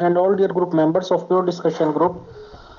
and all dear group members of pure discussion group,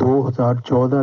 2014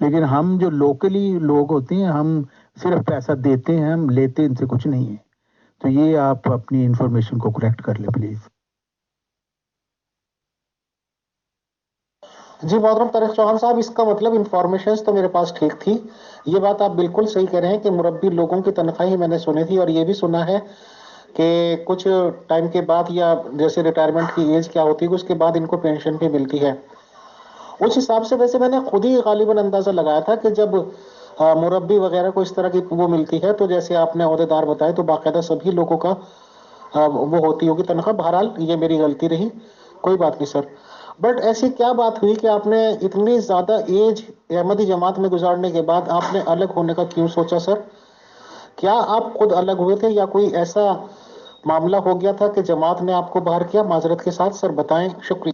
لیکن ہم جو لوکلی لوگ ہوتے ہیں ہم صرف پیسہ دیتے ہیں، ہم لیتے ان سے کچھ نہیں ہے. تو یہ آپ اپنی انفارمیشن کو کریکٹ کر لیں پلیز. جی محترم طارق چوہان صاحب، اس کا مطلب انفارمیشن تو میرے پاس ٹھیک تھی. یہ بات آپ بالکل صحیح کہہ رہے ہیں کہ مربی لوگوں کی تنخواہ ہی میں نے سنی تھی، اور یہ بھی سنا ہے کہ کچھ ٹائم کے بعد یا جیسے ریٹائرمنٹ کی ایج کیا ہوتی ہے اس کے بعد ان کو پینشن بھی ملتی ہے. اس حساب سے ویسے میں نے خود ہی غالباً اندازہ لگایا تھا کہ جب مربی وغیرہ کو اس طرح کی وہ ملتی ہے تو جیسے آپ نے عہدیدار بتائے تو باقاعدہ سبھی لوگوں کا وہ ہوتی ہوگی تنخواہ. بہرحال یہ میری غلطی رہی، کوئی بات نہیں سر. بٹ ایسی کیا بات ہوئی کہ آپ نے اتنی زیادہ ایج احمدی جماعت میں گزارنے کے بعد آپ نے الگ ہونے کا کیوں سوچا سر؟ کیا آپ خود الگ ہوئے تھے یا کوئی ایسا معاملہ ہو گیا تھا کہ جماعت نے آپ کو باہر کیا؟ معذرت کے ساتھ سر بتائیں، شکریہ.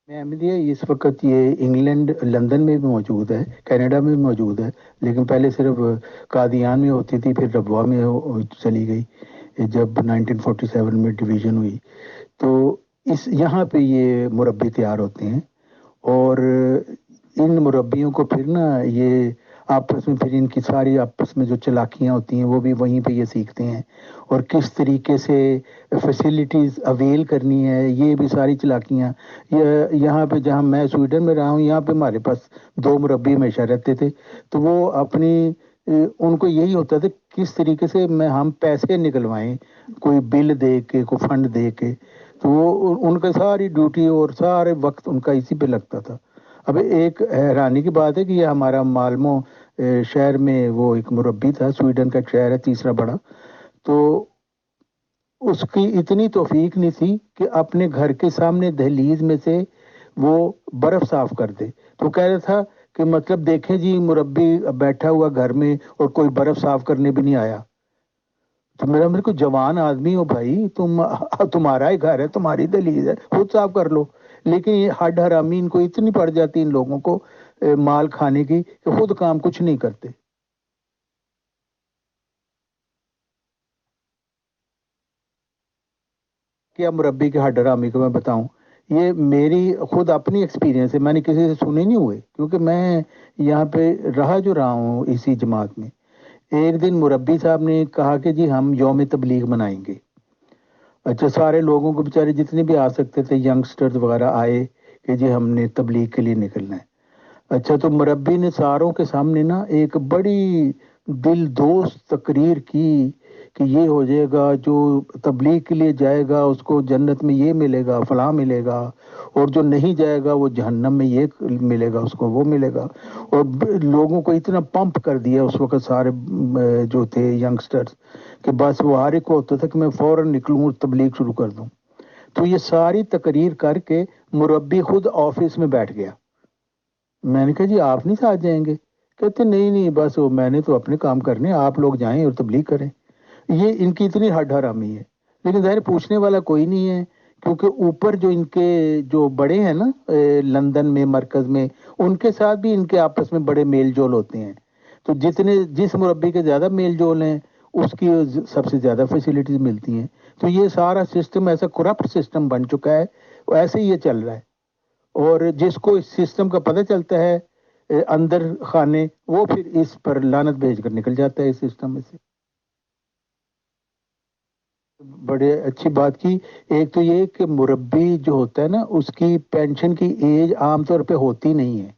میں احمدیہ اس وقت یہ انگلینڈ لندن میں بھی موجود ہے، کینیڈا میں بھی موجود ہے، لیکن پہلے صرف قادیان میں ہوتی تھی، پھر ربوہ میں چلی گئی جب 1947 میں ڈویژن ہوئی. تو یہاں پہ یہ مربی تیار ہوتے ہیں، اور ان مربیوں کو پھر نا یہ آپس میں پھر ان کی ساری آپس میں جو چلاکیاں ہوتی ہیں وہ بھی وہیں پہ یہ سیکھتے ہیں، اور کس طریقے سے فیسلٹیز اویل کرنی ہے، یہ بھی ساری چلاکیاں. یہاں پہ جہاں میں سویڈن میں رہا ہوں یہاں پہ ہمارے پاس 2 مربی ہمیشہ رہتے تھے. تو وہ اپنی ان کو یہی ہوتا تھا کس طریقے سے ہم پیسے نکلوائیں، کوئی بل دے کے، کوئی فنڈ دے کے. تو وہ ان کا ساری ڈیوٹی اور سارے وقت ان کا اسی پہ لگتا تھا. اب ایک حیرانی کی بات ہے کہ یہ ہمارا مالمو شہر میں وہ ایک مربی تھا، سویڈن کا ایک شہر ہے تیسرا بڑا. تو اس کی اتنی توفیق نہیں تھی کہ اپنے گھر کے سامنے دہلیز میں سے وہ برف صاف کر دے. تو کہہ رہا تھا کہ مطلب دیکھیں جی مربی بیٹھا ہوا گھر میں اور کوئی برف صاف کرنے بھی نہیں آیا. تو میرے کو جوان آدمی ہو بھائی، تمہارا ہی گھر ہے، تمہاری دہلیز ہے، خود صاف کر لو. لیکن یہ ہڈ حرامی ان کو اتنی پڑ جاتی ان لوگوں کو مال کھانے کی کہ خود کام کچھ نہیں کرتے. کیا مربی کے ہڈ حرامی کو میں بتاؤں، یہ میری خود اپنی ایکسپیرینس ہے، میں نے کسی سے سنے نہیں ہوئے، کیونکہ میں یہاں پہ رہا ہوں اسی جماعت میں. ایک دن مربی صاحب نے کہا کہ جی ہم یوم تبلیغ منائیں گے. اچھا، سارے لوگوں کو بیچارے جتنے بھی آ سکتے تھے ینگسٹرز وغیرہ آئے کہ جی ہم نے تبلیغ کے لیے نکلنا ہے. اچھا، تو مربی نے ساروں کے سامنے نا ایک بڑی دل دوست تقریر کی کہ یہ ہو جائے گا، جو تبلیغ کے لیے جائے گا اس کو جنت میں یہ ملے گا، فلاں ملے گا، اور جو نہیں جائے گا وہ جہنم میں یہ ملے گا، اس کو وہ ملے گا. اور لوگوں کو اتنا پمپ کر دیا اس وقت سارے جو تھے ینگسٹرز کہ بس وہ ہر ایک کو ہوتا تھا کہ میں فوراً نکلوں اور تبلیغ شروع کر دوں. تو یہ ساری تقریر کر کے مربی خود آفس میں بیٹھ گیا. میں نے کہا جی آپ نہیں ساتھ جائیں گے؟ کہتے نہیں نہیں بس میں نے تو اپنے کام کرنے، آپ لوگ جائیں اور تبلیغ کریں. یہ ان کی اتنی ہڈ حرامی ہے. لیکن ظاہر پوچھنے والا کوئی نہیں ہے، کیونکہ اوپر جو ان کے جو بڑے ہیں نا لندن میں مرکز میں، ان کے ساتھ بھی ان کے آپس میں بڑے میل جول ہوتے ہیں. تو جس مربی کے زیادہ میل جول ہیں اس کی سب سے زیادہ فیسلٹیز ملتی ہیں. تو یہ سارا سسٹم ایسا کرپٹ سسٹم بن چکا ہے، ایسے ہی یہ چل رہا ہے. اور جس کو اس سسٹم کا پتہ چلتا ہے اندر خانے، وہ پھر اس پر لعنت بھیج کر نکل جاتا ہے اس سسٹم میں سے. بڑے اچھی بات کی. ایک تو یہ کہ مربی جو ہوتا ہے نا اس کی پینشن کی ایج عام طور پہ ہوتی نہیں ہے،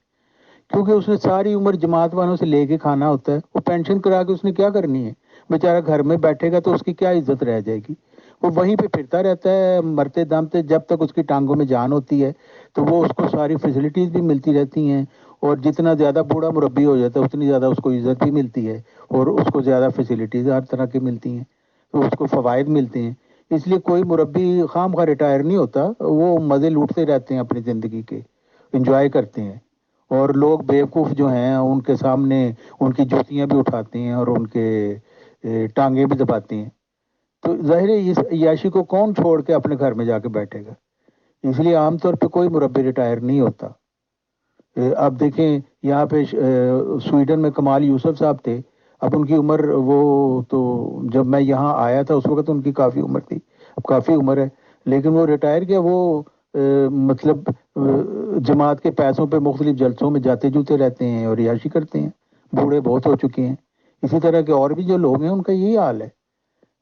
کیونکہ اس نے ساری عمر جماعت والوں سے لے کے کھانا ہوتا ہے. وہ پینشن کرا کے اس نے کیا کرنی ہے؟ بیچارہ گھر میں بیٹھے گا تو اس کی کیا عزت رہ جائے گی؟ وہ وہیں پہ پھرتا رہتا ہے مرتے دم پہ جب تک اس کی ٹانگوں میں جان ہوتی ہے. تو وہ اس کو ساری فیسلٹیز بھی ملتی رہتی ہیں، اور جتنا زیادہ بوڑھا مربی ہو جاتا ہے اتنی زیادہ اس کو عزت بھی ملتی ہے، اور اس کو زیادہ فیسلٹیز ہر طرح کی ملتی ہیں، تو اس کو فوائد ملتے ہیں. اس لیے کوئی مربی خام خواہ ریٹائر نہیں ہوتا، وہ مزے لوٹتے رہتے ہیں اپنی زندگی کے، انجوائے کرتے ہیں. اور لوگ بیوقوف جو ہیں ان کے سامنے ان کی جوتیاں بھی اٹھاتے ہیں اور ان کے ٹانگیں بھی دباتے ہیں. تو ظاہر ہے اس عیاشی کو کون چھوڑ کے اپنے گھر میں جا کے بیٹھے گا؟ اس لیے عام طور پہ کوئی مربی ریٹائر نہیں ہوتا. اب دیکھیں یہاں پہ سویڈن میں کمال یوسف صاحب تھے. اب ان کی عمر وہ تو جب میں یہاں آیا تھا اس وقت ان کی کافی عمر تھی، اب کافی عمر ہے، لیکن وہ ریٹائر کیا. وہ مطلب جماعت کے پیسوں پہ مختلف جلسوں میں جاتے جوتے رہتے ہیں اور عیاشی کرتے ہیں، بوڑھے بہت ہو چکے ہیں۔ اسی طرح کے اور بھی جو لوگ ہیں ان کا یہی حال ہے،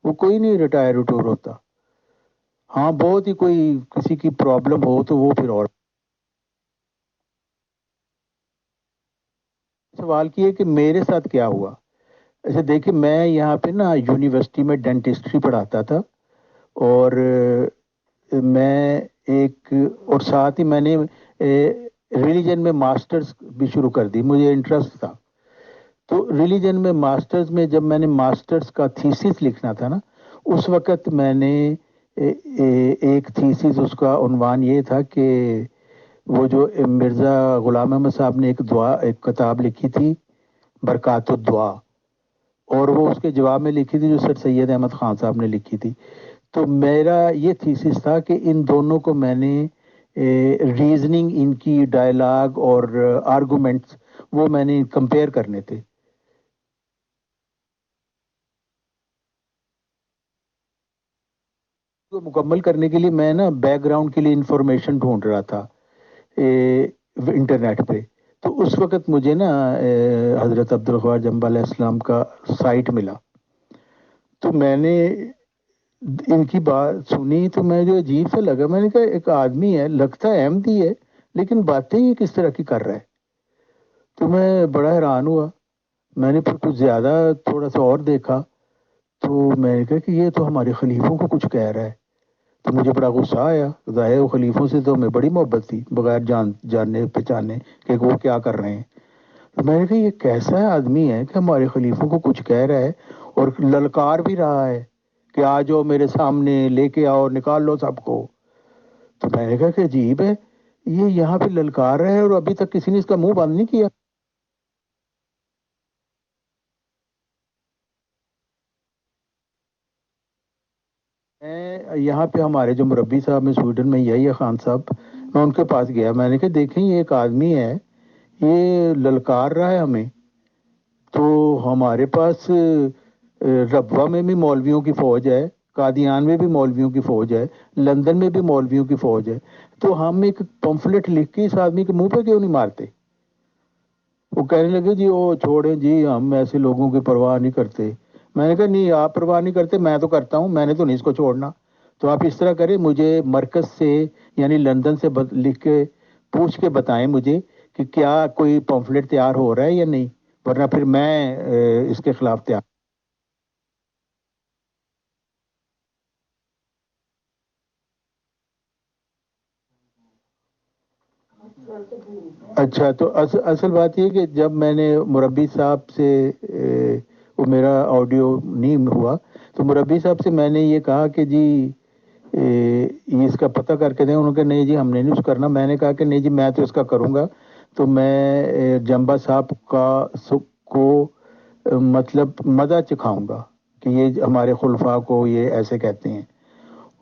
وہ کوئی نہیں ریٹائر وٹور ہوتا۔ ہاں بہت ہی کوئی کسی کی پرابلم ہو تو وہ پھر اور سوال کیے کہ میرے ساتھ کیا ہوا۔ ایسے دیکھیں میں یہاں پہ نا یونیورسٹی میں ڈینٹسٹری پڑھاتا تھا، اور میں ایک اور ساتھ ہی میں نے ریلیجن میں ماسٹرز بھی شروع کر دی، مجھے انٹرسٹ تھا۔ تو ریلیجن میں ماسٹرز میں جب میں نے ماسٹرز کا تھیسس لکھنا تھا نا، اس وقت میں نے ایک تھیسس، اس کا عنوان یہ تھا کہ وہ جو مرزا غلام احمد صاحب نے ایک کتاب لکھی تھی برکات الدعا، اور وہ اس کے جواب میں لکھی تھی جو سر سید احمد خان صاحب نے لکھی تھی۔ تو میرا یہ تھیسس تھا کہ ان دونوں کو میں نے ریزننگ، ان کی ڈائلاگ اور آرگومنٹس وہ میں نے کمپیئر کرنے تھے۔ کو مکمل کرنے کے لیے میں نا بیک گراؤنڈ کے لیے انفارمیشن ڈھونڈ رہا تھا انٹرنیٹ پہ۔ تو اس وقت مجھے نا حضرت عبدالغفار جنبہ علیہ السلام کا سائٹ ملا، تو میں نے ان کی بات سنی تو میں جو عجیب سے لگا، میں نے کہا ایک آدمی ہے، لگتا ہے احمدی ہے لیکن باتیں یہ کس طرح کی کر رہا ہے۔ تو میں بڑا حیران ہوا، میں نے پھر کچھ زیادہ تھوڑا سا اور دیکھا، تو میں نے کہا کہ یہ تو ہمارے خلیفوں کو کچھ کہہ رہا ہے۔ تو مجھے بڑا غصہ آیا، ظاہر وہ خلیفوں سے تو ہمیں بڑی محبت تھی بغیر جاننے پہچانے کہ وہ کیا کر رہے ہیں۔ تو میں نے کہا یہ کیسا آدمی ہے کہ ہمارے خلیفوں کو کچھ کہہ رہا ہے اور للکار بھی رہا ہے کہ آ جاؤ میرے سامنے، لے کے آؤ، نکال لو سب کو۔ تو میں نے کہا کہ عجیب ہے، یہ یہاں پہ للکار رہا ہے اور ابھی تک کسی نے اس کا منہ بند نہیں کیا۔ میں یہاں پہ ہمارے جو مربی صاحب میں سویڈن میں یہی ہے خان صاحب، میں ان کے پاس گیا، میں نے کہا دیکھیں یہ ایک آدمی ہے، یہ للکار رہا ہے ہمیں۔ تو ہمارے پاس ربوہ میں بھی مولویوں کی فوج ہے، قادیان میں بھی مولویوں کی فوج ہے، لندن میں بھی مولویوں کی فوج ہے، تو ہم ایک پمفلٹ لکھ کے اس آدمی کے منہ پہ کیوں نہیں مارتے؟ وہ کہنے لگے جی وہ چھوڑیں جی، ہم ایسے لوگوں کی پرواہ نہیں کرتے۔ میں نے کہا نہیں آپ پرواہ نہیں کرتے، میں تو کرتا ہوں، میں نے تو نہیں اس کو چھوڑنا۔ تو آپ اس طرح کریں، مجھے مرکز سے یعنی لندن سے لکھ کے پوچھ کے بتائیں مجھے کہ کیا کوئی پمفلٹ تیار ہو رہا ہے یا نہیں، ورنہ پھر میں اس کے خلاف تیار۔ اچھا تو اصل بات یہ کہ جب میں نے مربی صاحب سے وہ میرا آڈیو نہیں ہوا، تو مربی صاحب سے میں نے یہ کہا کہ جی یہ اس کا پتہ کر کے دیں۔ انہوں نے کہا نہیں جی ہم نے نہیں اس کرنا۔ میں نے کہا کہ نہیں جی میں تو اس کا کروں گا، تو میں جنبہ صاحب کو مطلب مدح چکھاؤں گا کہ یہ ہمارے خلفاء کو یہ ایسے کہتے ہیں۔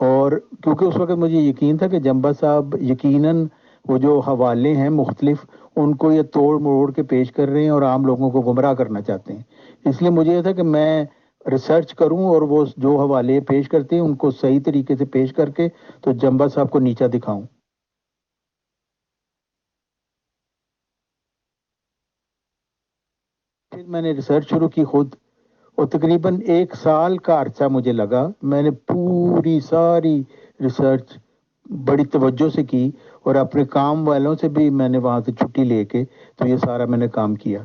اور کیونکہ اس وقت مجھے یقین تھا کہ جنبہ صاحب یقیناً وہ جو حوالے ہیں مختلف ان کو یہ توڑ مروڑ کے پیش کر رہے ہیں اور عام لوگوں کو گمراہ کرنا چاہتے ہیں۔ اس لیے مجھے یہ تھا کہ میں ریسرچ کروں اور وہ جو حوالے پیش کرتے ہیں ان کو صحیح طریقے سے پیش کر کے تو جنبہ صاحب کو نیچا دکھاؤں۔ پھر میں نے ریسرچ شروع کی خود، اور تقریباً 1 سال کا عرصہ مجھے لگا، میں نے پوری ساری ریسرچ بڑی توجہ سے کی، اور اپنے کام والوں سے بھی میں نے وہاں سے چھٹی لے کے تو یہ سارا میں نے کام کیا،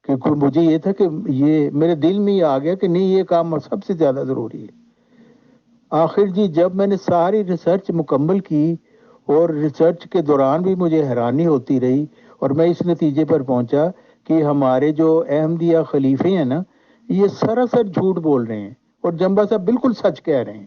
کیونکہ مجھے یہ تھا کہ یہ میرے دل میں یہ آ گیا کہ نہیں یہ کام سب سے زیادہ ضروری ہے۔ آخر جی جب میں نے ساری ریسرچ مکمل کی، اور ریسرچ کے دوران بھی مجھے حیرانی ہوتی رہی، اور میں اس نتیجے پر پہنچا کہ ہمارے جو احمدیہ خلیفے ہیں نا یہ سراسر جھوٹ بول رہے ہیں، اور جنبہ صاحب بالکل سچ کہہ رہے ہیں۔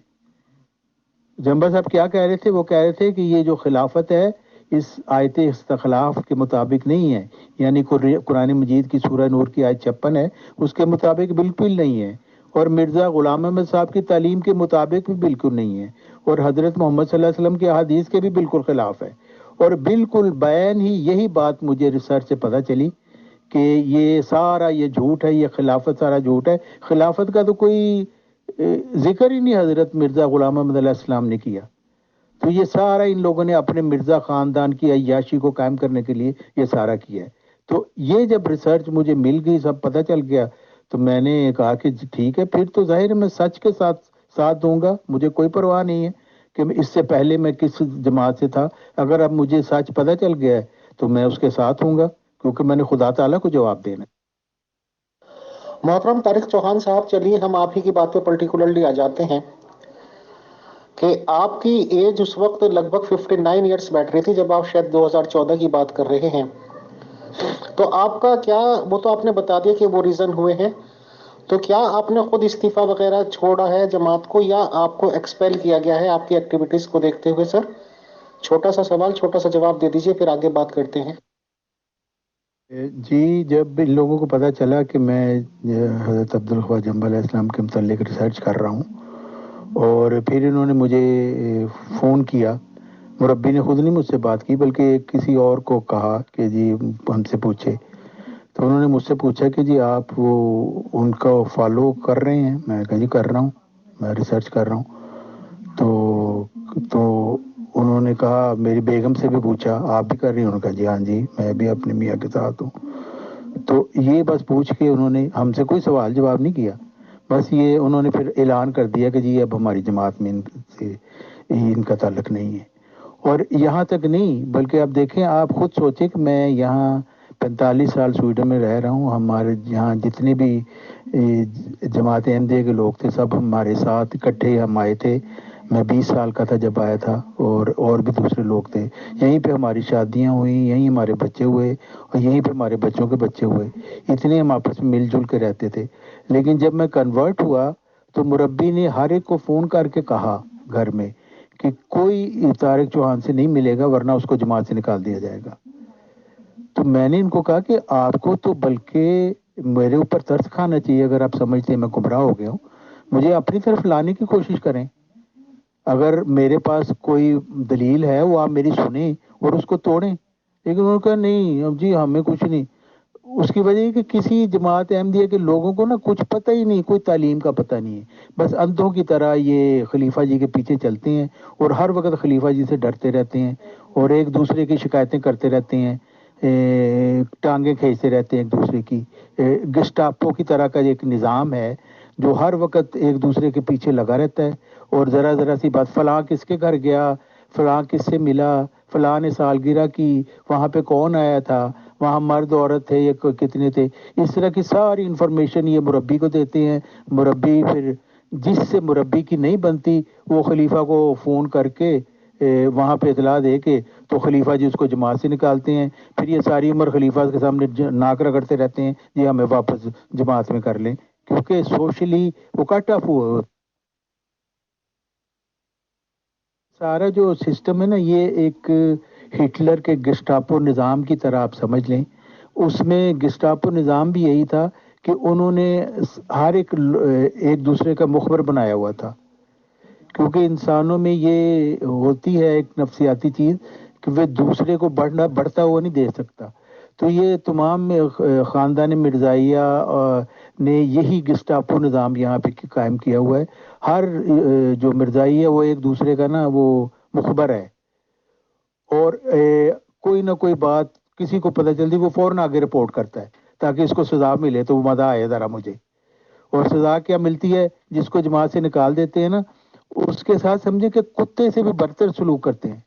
جنبہ صاحب کیا کہہ رہے تھے؟ وہ کہہ رہے تھے کہ یہ جو خلافت ہے اس آیت استخلاف کے مطابق نہیں ہے، یعنی قرآن مجید کی سورہ نور کی آیت 56 ہے اس کے مطابق بالکل نہیں ہے، اور مرزا غلام احمد صاحب کی تعلیم کے مطابق بھی بالکل نہیں ہے، اور حضرت محمد صلی اللہ علیہ وسلم کے احادیث کے بھی بالکل خلاف ہے۔ اور بالکل بیان ہی یہی بات مجھے ریسرچ سے پتہ چلی کہ یہ سارا یہ جھوٹ ہے، یہ خلافت سارا جھوٹ ہے۔ خلافت کا تو کوئی ذکر ہی نہیں حضرت مرزا غلام احمد علیہ السلام نے کیا۔ تو یہ سارا ان لوگوں نے اپنے مرزا خاندان کی عیاشی کو قائم کرنے کے لیے یہ سارا کیا ہے. تو یہ جب ریسرچ مجھے مل گئی، سب پتہ چل گیا، تو میں نے کہا کہ ٹھیک ہے، پھر تو ظاہر ہے میں سچ کے ساتھ دوں گا، مجھے کوئی پرواہ نہیں ہے کہ اس سے پہلے میں کس جماعت سے تھا. اگر اب مجھے سچ پتہ چل گیا ہے تو میں اس کے ساتھ ہوں گا، کیونکہ میں نے خدا تعالیٰ کو جواب دینا ہے. محترم طارق چوہان صاحب، چلیے ہم آپ ہی کی بات پہ پرٹیکولرلی آ جاتے ہیں کہ آپ کی ایج اس وقت لگ بھگ 59 ایئرس بیٹھ رہی تھی جب آپ شاید 2014 کی بات کر رہے ہیں. تو آپ کا کیا، وہ تو آپ نے بتا دیا کہ وہ ریزن ہوئے ہیں، تو کیا آپ نے خود استعفیٰ وغیرہ چھوڑا ہے جماعت کو، یا آپ کو ایکسپیل کیا گیا ہے آپ کی ایکٹیویٹیز کو دیکھتے ہوئے؟ سر چھوٹا سا سوال، چھوٹا سا جواب دے دیجئے، پھر آگے بات کرتے ہیں. جی، جب ان لوگوں کو پتہ چلا کہ میں حضرت عبدالخواجہ جنبل علیہ السلام کے متعلق ریسرچ کر رہا ہوں، اور پھر انہوں نے مجھے فون کیا. مربی نے خود نہیں مجھ سے بات کی، بلکہ کسی اور کو کہا کہ جی ہم سے پوچھے. تو انہوں نے مجھ سے پوچھا کہ جی آپ وہ ان کا فالو کر رہے ہیں؟ میں نے کہا جی کر رہا ہوں، میں ریسرچ کر رہا ہوں. تو انہوں نے کہا، میری بیگم سے بھی پوچھا آپ بھی کر رہی ہیں؟ انہوں نے کہا جی ہاں جی، میں بھی اپنے میاں کے ساتھ ہوں. تو یہ بس پوچھ کے انہوں نے ہم سے کوئی سوال جواب نہیں کیا، بس یہ انہوں نے پھر اعلان کر دیا کہ جی اب ہماری جماعت میں ان کا تعلق نہیں ہے. اور یہاں تک نہیں، بلکہ اب دیکھیں، آپ خود سوچیں کہ میں یہاں 45 سال سویڈن میں رہ رہا ہوں. ہمارے یہاں جتنے بھی جماعت احمدیہ کے لوگ تھے سب ہمارے ساتھ اکٹھے ہم آئے تھے. میں 20 سال کا تھا جب آیا تھا، اور بھی دوسرے لوگ تھے. یہیں پہ ہماری شادیاں ہوئیں، یہیں ہمارے بچے ہوئے، اور یہیں پہ ہمارے بچوں کے بچے ہوئے. اتنے ہم آپس میں مل جل کے رہتے تھے. لیکن جب میں کنورٹ ہوا تو مربی نے ہر ایک کو فون کر کے کہا گھر میں کہ کوئی طارق چوہان سے نہیں ملے گا، ورنہ اس کو جماعت سے نکال دیا جائے گا. تو میں نے ان کو کہا کہ آپ کو تو بلکہ میرے اوپر ترس کھانا چاہیے، اگر آپ سمجھتے ہیں میں گمراہ ہو گیا ہوں. مجھے اپنی طرف لانے کی کوشش کریں. اگر میرے پاس کوئی دلیل ہے وہ آپ میری سنیں اور اس کو توڑیں. لیکن انہوں نے کہا نہیں اب جی ہمیں کچھ نہیں. اس کی وجہ ہے کہ کسی جماعت احمدیہ کے لوگوں کو نا کچھ پتہ ہی نہیں، کوئی تعلیم کا پتہ نہیں ہے. بس اندھوں کی طرح یہ خلیفہ جی کے پیچھے چلتے ہیں، اور ہر وقت خلیفہ جی سے ڈرتے رہتے ہیں، اور ایک دوسرے کی شکایتیں کرتے رہتے ہیں، ٹانگیں کھینچتے رہتے ہیں ایک دوسرے کی. گسٹاپو کی طرح کا ایک نظام ہے جو ہر وقت ایک دوسرے کے پیچھے لگا رہتا ہے. اور ذرا ذرا سی بات، فلاں کس کے گھر گیا، فلاں کس سے ملا، فلاں نے سالگرہ کی، وہاں پہ کون آیا تھا، وہاں مرد عورت تھے یا کتنے تھے، اس طرح کی ساری انفارمیشن یہ مربی کو دیتے ہیں. مربی پھر جس سے مربی کی نہیں بنتی وہ خلیفہ کو فون کر کے وہاں پہ اطلاع دے کے تو خلیفہ جی اس کو جماعت سے نکالتے ہیں. پھر یہ ساری عمر خلیفہ کے سامنے ناک رگڑتے رہتے ہیں یہ ہمیں واپس جماعت میں کر لیں، کیونکہ سوشلی وہ کٹ آف ہوا. سارا جو سسٹم ہے نا، یہ ایک ہٹلر کے گسٹاپو نظام کی طرح آپ سمجھ لیں. اس میں گسٹاپو نظام بھی یہی تھا کہ انہوں نے ہر ایک دوسرے کا مخبر بنایا ہوا تھا. کیونکہ انسانوں میں یہ ہوتی ہے ایک نفسیاتی چیز کہ وہ دوسرے کو بڑھتا ہوا نہیں دیکھ سکتا. تو یہ تمام خاندان مرزائیہ نے یہی گسٹاپو نظام یہاں پہ قائم کیا ہوا ہے. ہر جو مرزائی ہے وہ ایک دوسرے کا نا وہ مخبر ہے، اور کوئی نہ کوئی بات کسی کو پتہ چلتی وہ فوراً آگے رپورٹ کرتا ہے تاکہ اس کو سزا ملے. تو وہ مزہ آئے ذرا مجھے. اور سزا کیا ملتی ہے؟ جس کو جماعت سے نکال دیتے ہیں نا، اس کے ساتھ سمجھے کہ کتے سے بھی برتر سلوک کرتے ہیں.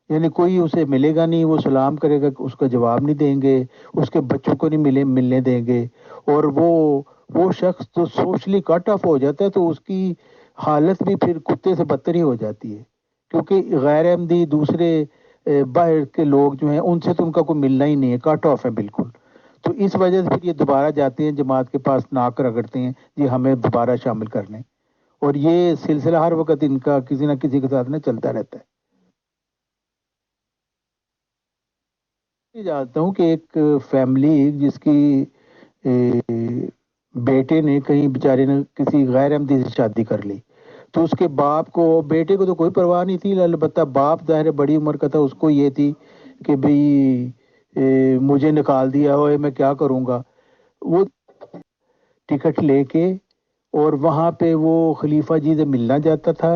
یعنی کوئی اسے ملے گا نہیں، وہ سلام کرے گا اس کا جواب نہیں دیں گے، اس کے بچوں کو نہیں ملنے دیں گے. اور وہ شخص جو سوشلی کٹ آف ہو جاتا ہے تو اس کی حالت بھی پھر کتے سے بدتر ہی ہو جاتی ہے. کیونکہ غیر احمدی دوسرے باہر کے لوگ جو ہیں ان سے تو ان کا کوئی ملنا ہی نہیں ہے، کٹ آف ہے بالکل. تو اس وجہ سے پھر یہ دوبارہ جاتے ہیں جماعت کے پاس، ناک رگڑتے ہیں جی ہمیں دوبارہ شامل کر لیں. اور یہ سلسلہ ہر وقت ان کا کسی نہ کسی کے ساتھ میں چلتا رہتا ہے. میں جانتا ہوں کہ ایک فیملی جس کی بیٹے نے کہیں بیچارے نے کسی غیر احمدی سے شادی کر لی، تو اس کے باپ کو، بیٹے کو تو کوئی پرواہ نہیں تھی، البتہ باپ ظاہر بڑی عمر کا تھا، اس کو یہ تھی کہ بھئی مجھے نکال دیا ہوئے میں کیا کروں گا. وہ ٹکٹ لے کے اور وہاں پہ وہ خلیفہ جی سے ملنا جاتا تھا.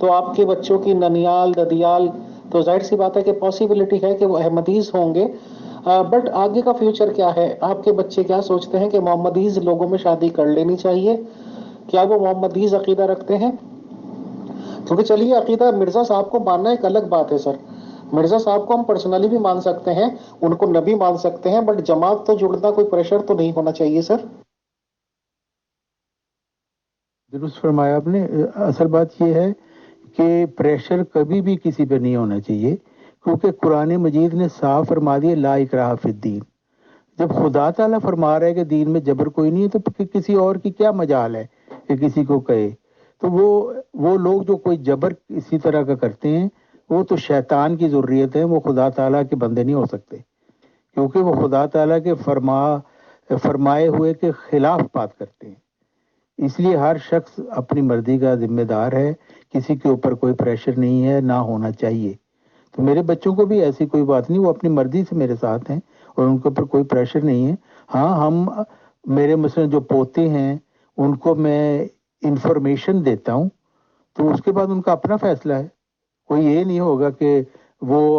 تو آپ کے بچوں کی ننیال ددیال تو ظاہر سی بات ہے کہ پاسبلٹی ہے کہ وہ احمدیز ہوں گے. بٹ آگے کا فیوچر کیا ہے؟ آپ کے بچے کیا سوچتے ہیں کہ محمدیز لوگوں میں شادی کر لینی چاہیے؟ کیا وہ محمدیز عقیدہ رکھتے ہیں؟ کیونکہ چلیے عقیدہ مرزا صاحب کو ماننا ایک الگ بات ہے سر. مرزا صاحب کو ہم پرسنلی بھی مان سکتے ہیں, ان کو نبی مان سکتے ہیں, بٹ جماعت تو جڑنا کوئی پریشر تو نہیں ہونا چاہیے سر. درست فرمایا آپ نے. اصل بات یہ ہے کہ پریشر کبھی بھی کسی پہ نہیں ہونا چاہیے, کیونکہ قرآن مجید نے صاف فرما دیا لا اکراہ فی الدین. جب خدا تعالیٰ فرما رہا ہے کہ دین میں جبر کوئی نہیں ہے, تو کسی اور کی کیا مجال ہے کہ کسی کو کہے. تو وہ لوگ جو کوئی جبر اسی طرح کا کرتے ہیں, وہ تو شیطان کی ذریت ہے, وہ خدا تعالیٰ کے بندے نہیں ہو سکتے, کیونکہ وہ خدا تعالیٰ کے فرمائے ہوئے کے خلاف بات کرتے ہیں. اس لیے ہر شخص اپنی مرضی کا ذمہ دار ہے, کسی کے اوپر کوئی پریشر نہیں ہے, نہ ہونا چاہیے. تو میرے بچوں کو بھی ایسی کوئی بات نہیں, وہ اپنی مرضی سے میرے ساتھ ہیں اور ان کے اوپر کوئی پریشر نہیں ہے. ہاں میرے مثلا جو پوتے ہیں ان کو میں انفارمیشن دیتا ہوں, تو اس کے بعد ان کا اپنا فیصلہ ہے. کوئی یہ نہیں ہوگا کہ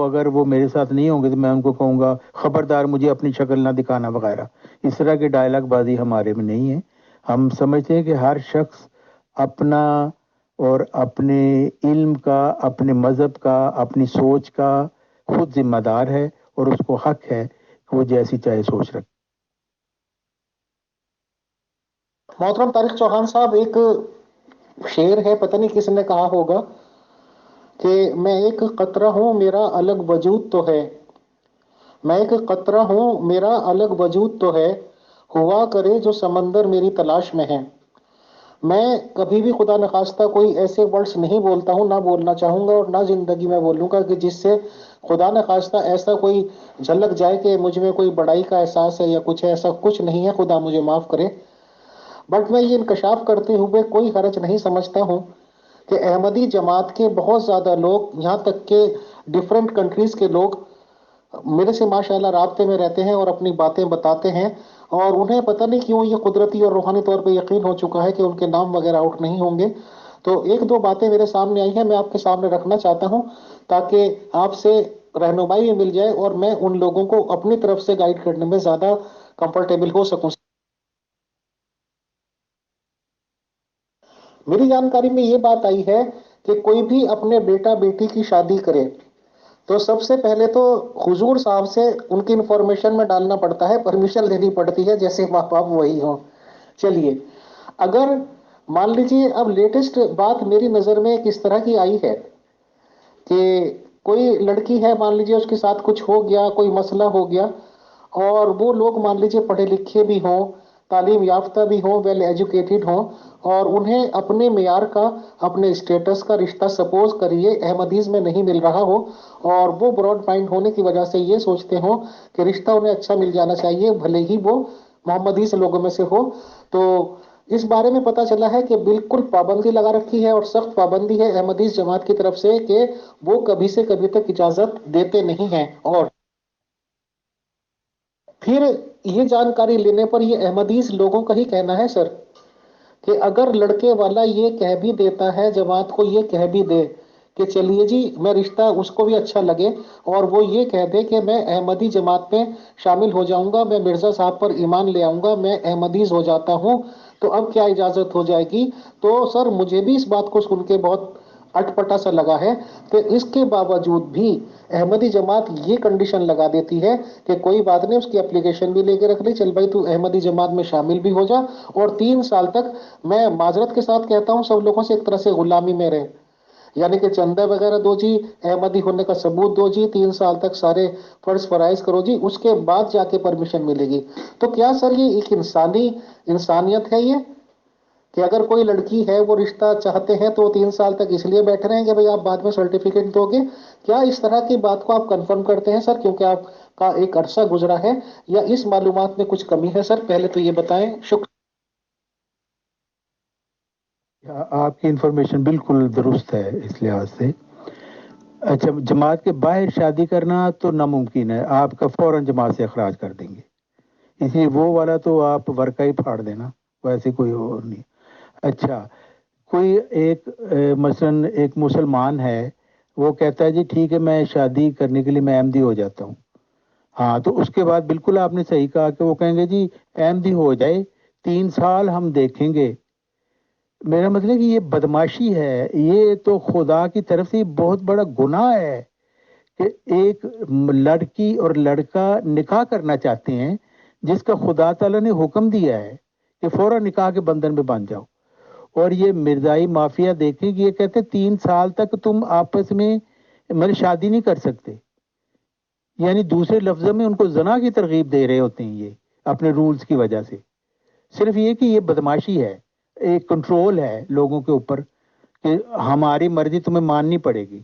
اگر وہ میرے ساتھ نہیں ہوں گے تو میں ان کو کہوں گا خبردار مجھے اپنی شکل نہ دکھانا وغیرہ. اس طرح کی ڈائلاگ بازی ہمارے میں نہیں ہے. ہم سمجھتے ہیں کہ ہر شخص اپنا اور اپنے علم کا, اپنے مذہب کا, اپنی سوچ کا خود ذمہ دار ہے, اور اس کو حق ہے کہ وہ جیسی چاہے سوچ رکھے. محترم طارق چوہان صاحب, ایک شعر ہے, پتہ نہیں کس نے کہا ہوگا کہ میں ایک قطرہ ہوں میرا الگ وجود تو ہے. میں ایک قطرہ ہوں میرا الگ وجود تو ہے, ہوا کرے جو سمندر میری تلاش میں ہے. میں کبھی بھی خدا نخواستہ کوئی ایسے ورڈز نہیں بولتا ہوں, نہ بولنا چاہوں گا, اور نہ زندگی میں بولوں گا کہ جس سے خدا نخواستہ ایسا کوئی جھلک جائے کہ مجھ میں کوئی بڑائی کا احساس ہے یا کچھ ہے. ایسا کچھ نہیں ہے, خدا مجھے معاف کرے. بٹ میں یہ انکشاف کرتے ہوئے کوئی حرج نہیں سمجھتا ہوں کہ احمدی جماعت کے بہت زیادہ لوگ, یہاں تک کہ ڈفرینٹ کنٹریز کے لوگ میرے سے ماشاءاللہ رابطے میں رہتے ہیں اور اپنی باتیں بتاتے ہیں, اور انہیں پتہ نہیں کیوں یہ قدرتی اور روحانی طور پہ یقین ہو چکا ہے کہ ان کے نام وغیرہ آؤٹ نہیں ہوں گے. تو ایک دو باتیں میرے سامنے آئی ہیں, میں آپ کے سامنے رکھنا چاہتا ہوں تاکہ آپ سے رہنمائی مل جائے اور میں ان لوگوں کو اپنی طرف سے گائیڈ کرنے میں زیادہ کمفرٹیبل ہو سکوں. میری جانکاری میں یہ بات آئی ہے کہ کوئی بھی اپنے بیٹا بیٹی کی شادی کرے تو سب سے پہلے تو حضور صاحب سے ان کی انفارمیشن میں ڈالنا پڑتا ہے, پرمیشن لینی پڑتی ہے, جیسے ماں باپ وہی ہوں. چلیے, اگر مان لیجیے اب لیٹسٹ بات میری نظر میں کس طرح کی آئی ہے کہ کوئی لڑکی ہے, مان لیجیے اس کے ساتھ کچھ ہو گیا, کوئی مسئلہ ہو گیا, اور وہ لوگ مان لیجیے پڑھے لکھے بھی ہوں, تعلیم یافتہ بھی ہوں, ویل ایجوکیٹڈ ہوں, اور انہیں اپنے معیار کا, اپنے اسٹیٹس کا رشتہ سپوز کریے احمدیز میں نہیں مل رہا ہو, اور وہ براڈ مائنڈ ہونے کی وجہ سے یہ سوچتے ہوں کہ رشتہ انہیں اچھا مل جانا چاہیے بھلے ہی وہ محمدیز لوگوں میں سے ہو. تو اس بارے میں پتا چلا ہے کہ بالکل پابندی لگا رکھی ہے, اور سخت پابندی ہے احمدیز جماعت کی طرف سے کہ وہ کبھی سے کبھی تک اجازت دیتے نہیں ہیں. اور پھر یہ جانکاری لینے پر یہ احمدیز لوگوں کا ہی کہنا ہے سر کہ اگر لڑکے والا یہ کہہ بھی دیتا ہے, جماعت کو یہ کہہ بھی دے کہ چلیے جی میں رشتہ, اس کو بھی اچھا لگے, اور وہ یہ کہہ دے کہ میں احمدی جماعت میں شامل ہو جاؤں گا, میں مرزا صاحب پر ایمان لے آؤں گا, میں احمدیز ہو جاتا ہوں, تو اب کیا اجازت ہو جائے گی؟ تو سر مجھے بھی اس بات کو سن کے بہت اٹپٹا سا لگا ہے کہ اس کے باوجود بھی احمدی جماعت یہ کنڈیشن لگا دیتی ہے کہ کوئی بات نہیں, اس کی اپلیکیشن بھی لے کے رکھ لی, چل بھائی تو احمدی جماعت میں شامل بھی ہو جا, اور 3 سال تک, میں معذرت کے ساتھ کہتا ہوں سب لوگوں سے, ایک طرح سے غلامی میں رہے, یعنی کہ چندہ وغیرہ دو جی, احمدی ہونے کا ثبوت دو جی, 3 سال تک سارے فرض فرائض کرو جی, اس کے بعد جا کے پرمیشن ملے گی. تو کیا سر یہ ایک انسانیت ہے یہ کہ اگر کوئی لڑکی ہے وہ رشتہ چاہتے ہیں تو 3 سال تک اس لیے بیٹھ رہے ہیں کہ بھئی آپ بعد میں سرٹیفکیٹ دو گے؟ کیا اس طرح کی بات کو آپ کنفرم کرتے ہیں سر, کیونکہ آپ کا ایک عرصہ گزرا ہے, یا اس معلومات میں کچھ کمی ہے سر؟ پہلے تو یہ بتائیں. شکریہ. آپ کی انفارمیشن بالکل درست ہے اس لحاظ سے. اچھا, جماعت کے باہر شادی کرنا تو ناممکن ہے, آپ کا فوراً جماعت سے اخراج کر دیں گے. اسی وہ والا تو آپ ورکا ہی پھاڑ دینا, ویسے کوئی اور نہیں. اچھا, کوئی ایک مثلاً ایک مسلمان ہے، وہ کہتا ہے جی ٹھیک ہے میں شادی کرنے کے لیے میں احمدی ہو جاتا ہوں، ہاں تو اس کے بعد بالکل آپ نے صحیح کہا کہ وہ کہیں گے جی احمدی ہو جائے، 3 سال ہم دیکھیں گے۔ میرا مطلب کہ یہ بدماشی ہے، یہ تو خدا کی طرف سے بہت بڑا گناہ ہے کہ ایک لڑکی اور لڑکا نکاح کرنا چاہتے ہیں جس کا خدا تعالیٰ نے حکم دیا ہے کہ فوراً نکاح کے بندھن میں باندھ جاؤ، اور یہ مرزائی مافیا دیکھیں کہ یہ کہتے ہیں 3 سال تک تم آپس میں مطلب شادی نہیں کر سکتے، یعنی دوسرے لفظوں میں ان کو زنا کی ترغیب دے رہے ہوتے ہیں یہ اپنے رولز کی وجہ سے۔ صرف یہ کہ یہ بدماشی ہے، ایک کنٹرول ہے لوگوں کے اوپر کہ ہماری مرضی تمہیں ماننی پڑے گی،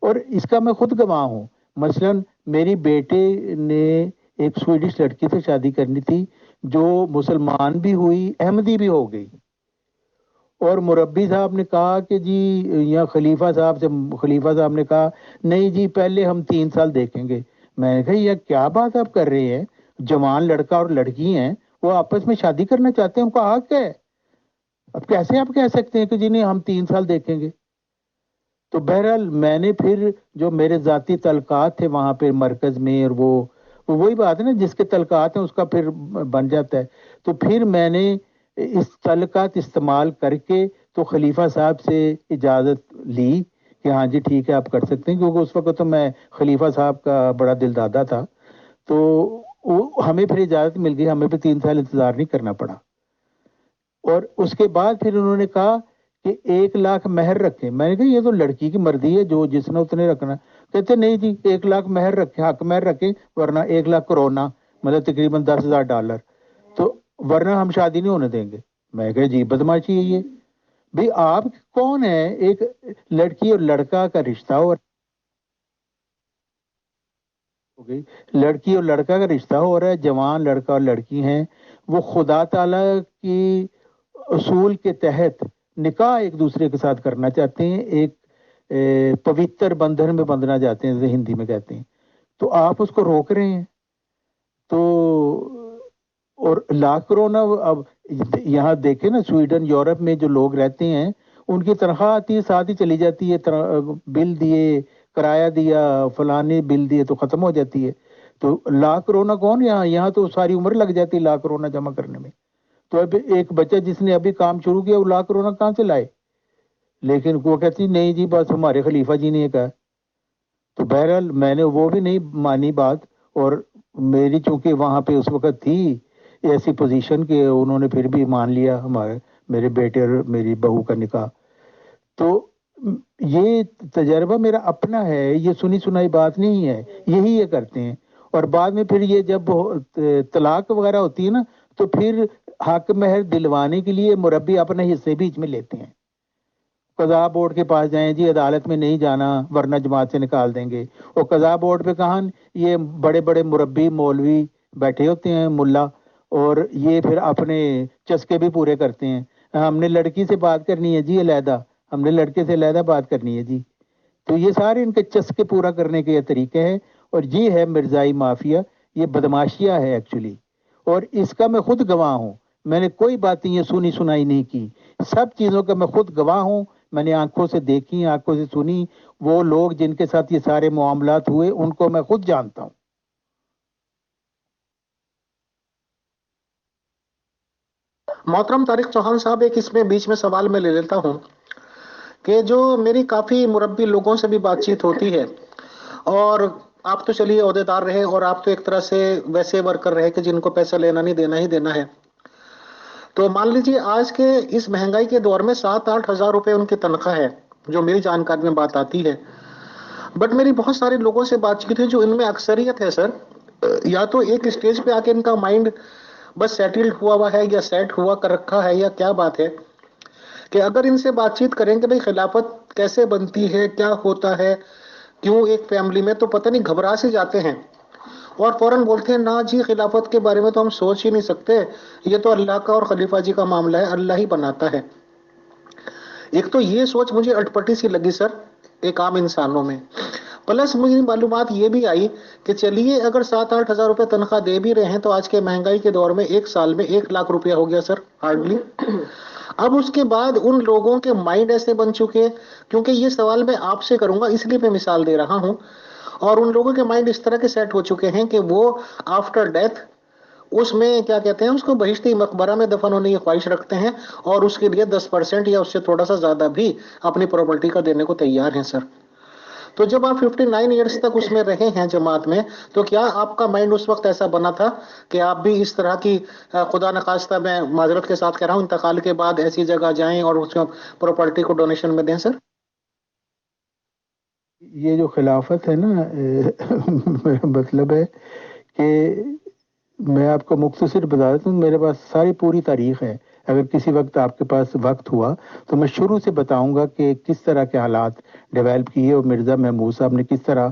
اور اس کا میں خود گواہ ہوں۔ مثلا میری بیٹے نے ایک سویڈش لڑکی سے شادی کرنی تھی جو مسلمان بھی ہوئی، احمدی بھی ہو گئی، اور مربی صاحب نے کہا کہ جی یا خلیفہ صاحب نے کہا نہیں جی پہلے ہم 3 سال دیکھیں گے۔ میں نے کہا یہ کیا بات آپ کر رہے ہیں، جوان لڑکا اور لڑکی ہیں وہ آپس میں شادی کرنا چاہتے ہیں، ان کا حق ہے، اب کیسے آپ کہہ سکتے ہیں کہ جی نہیں ہم 3 سال دیکھیں گے؟ تو بہرحال میں نے پھر جو میرے ذاتی تعلقات تھے وہاں پہ مرکز میں، اور وہی بات ہے نا جس کے تعلقات ہیں اس کا پھر بن جاتا ہے، تو پھر میں نے اس تعلقات استعمال کر کے تو خلیفہ صاحب سے اجازت لی کہ ہاں جی ٹھیک ہے آپ کر سکتے ہیں، کیونکہ اس وقت تو میں خلیفہ صاحب کا بڑا دل دادا تھا، تو ہمیں پھر اجازت مل گئی، ہمیں پھر 3 سال انتظار نہیں کرنا پڑا۔ اور اس کے بعد پھر انہوں نے کہا کہ 1 لاکھ مہر رکھیں۔ میں نے کہا یہ تو لڑکی کی مرضی ہے، جو جس نے اتنے رکھنا۔ کہتے نہیں جی 1 لاکھ مہر رکھیں، حق مہر رکھیں، ورنہ 1 لاکھ کرونا مطلب تقریباً $10,000، تو ورنہ ہم شادی نہیں ہونے دیں گے۔ میں کہا جی بدماشی ہے یہ، بھئی آپ کون ہے؟ ایک لڑکی اور لڑکا کا رشتہ ہو گئی، لڑکی اور لڑکا کا رشتہ ہو رہا ہے، جوان لڑکا اور لڑکی ہیں، وہ خدا تعالیٰ کی اصول کے تحت نکاح ایک دوسرے کے ساتھ کرنا چاہتے ہیں، ایک پوتر بندھن میں بندھنا چاہتے ہیں جیسے ہندی میں کہتے ہیں، تو آپ اس کو روک رہے ہیں۔ تو اور لاکھ کرونا، اب یہاں دیکھیں نا سویڈن یورپ میں جو لوگ رہتے ہیں ان کی تنخواہ آتی ہے ساتھ ہی چلی جاتی ہے، بل دیے، کرایہ دیا، فلانے بل دیے تو ختم ہو جاتی ہے۔ تو لاکھ کرونا کون، یہاں تو ساری عمر لگ جاتی ہے لاکھ کرونا جمع کرنے میں۔ تو اب ایک بچہ جس نے ابھی کام شروع کیا وہ لاکھ کرونا کہاں سے لائے؟ لیکن وہ کہتی نہیں جی بس ہمارے خلیفہ جی نے یہ کہا۔ تو بہرحال میں نے وہ بھی نہیں مانی بات، اور میری چونکہ وہاں پہ اس وقت تھی ایسی پوزیشن کہ انہوں نے پھر بھی مان لیا میرے بیٹے اور میری بہو کا نکاح۔ تو یہ تجربہ میرا اپنا ہے، یہ سنی سنائی بات نہیں ہے، یہی یہ کرتے ہیں۔ اور بعد میں پھر یہ جب طلاق وغیرہ ہوتی ہے نا تو پھر حق مہر دلوانے کے لیے مربی اپنے حصے بیچ میں لیتے ہیں، قضاء بورڈ کے پاس جائیں جی عدالت میں نہیں جانا ورنہ جماعت سے نکال دیں گے، اور قضاء بورڈ پہ کہاں یہ بڑے بڑے مربی مولوی بیٹھے ہوتے ہیں ملا، اور یہ پھر اپنے چسکے بھی پورے کرتے ہیں، ہم نے لڑکی سے بات کرنی ہے جی علیحدہ، ہم نے لڑکے سے علیحدہ بات کرنی ہے جی۔ تو یہ سارے ان کے چسکے پورا کرنے کے یہ طریقے ہیں، اور یہ ہے مرزائی مافیا، یہ بدماشیاں ہے ایکچولی، اور اس کا میں خود گواہ ہوں۔ میں نے کوئی باتیں یہ سنی سنائی نہیں کی، سب چیزوں کا میں خود گواہ ہوں، میں نے آنکھوں سے دیکھی، آنکھوں سے سنی، وہ لوگ جن کے ساتھ یہ سارے معاملات ہوئے ان کو میں خود جانتا ہوں۔ محترم طارق چوہان صاحب، ایک اس میں بیچ میں سوال میں لے لیتا ہوں کہ جو میری کافی مربی لوگوں سے بھی بات چیت ہوتی ہے، اور آپ تو چلیے عہدے دار رہے اور آپ تو ایک طرح سے ویسے ورکر رہے کہ جن کو پیسہ لینا نہیں دینا ہی دینا ہے، تو مان لیجیے آج کے اس مہنگائی کے دور میں 7-8 ہزار روپے ان کی تنخواہ ہے جو میری جانکاری میں بات آتی ہے۔ بٹ میری بہت سارے لوگوں سے بات چیت ہے جو ان میں اکثریت ہے سر، یا تو ایک اسٹیج پہ آ کے ان کا مائنڈ بس سیٹلڈ ہوا ہے یا سیٹ ہوا کر رکھا ہے یا کیا بات ہے، کہ اگر ان سے بات چیت کریں کہ بھئی خلافت کیسے بنتی ہے، کیا ہوتا ہے، کیوں ایک فیملی میں، تو پتہ نہیں گھبرا سے جاتے ہیں اور فوراً بولتے ہیں نا جی خلافت کے بارے میں تو ہم سوچ ہی نہیں سکتے، یہ تو اللہ کا اور خلیفہ جی کا معاملہ ہے، اللہ ہی بناتا ہے۔ ایک تو یہ سوچ مجھے اٹپٹی سی لگی سر ایک عام انسانوں میں۔ پلس مجھے معلومات یہ بھی آئی کہ چلیے اگر 7-8 ہزار روپے تنخواہ دے بھی رہے ہیں تو آج کے مہنگائی کے دور میں ایک سال میں 1 لاکھ روپیہ ہو گیا سر، ہارڈلی. اب اس کے بعد ان لوگوں کے مائنڈ ایسے بن چکے، کیونکہ یہ سوال میں آپ سے کروں گا اس لیے میں مثال دے رہا ہوں، اور ان لوگوں کے مائنڈ اس طرح کے سیٹ ہو چکے ہیں کہ وہ آفٹر ڈیتھ اس میں کیا کہتے ہیں اس کو بہشتی مقبرہ میں دفن ہونے کی خواہش رکھتے ہیں، اور اس کے لیے 10% یا اس سے تھوڑا سا زیادہ بھی اپنی پراپرٹی کا دینے کو تیار ہیں سر. تو جب آپ 59 ایئرس تک اس میں رہے ہیں جماعت میں، تو کیا آپ کا مائنڈ اس وقت ایسا بنا تھا کہ آپ بھی اس طرح کی خدا نخواستہ میں معذرت کے ساتھ کہہ رہا ہوں انتقال کے بعد ایسی جگہ جائیں اور اس پراپرٹی کو ڈونیشن میں دیں سر؟ یہ جو خلافت ہے نا، میرا مطلب ہے کہ میں آپ کو مختصر بتا دیتا ہوں، میرے پاس ساری پوری تاریخ ہے. اگر کسی وقت آپ کے پاس وقت ہوا تو میں شروع سے بتاؤں گا کہ کس طرح کے حالات ڈیولپ کیے اور مرزا محمود صاحب نے کس طرح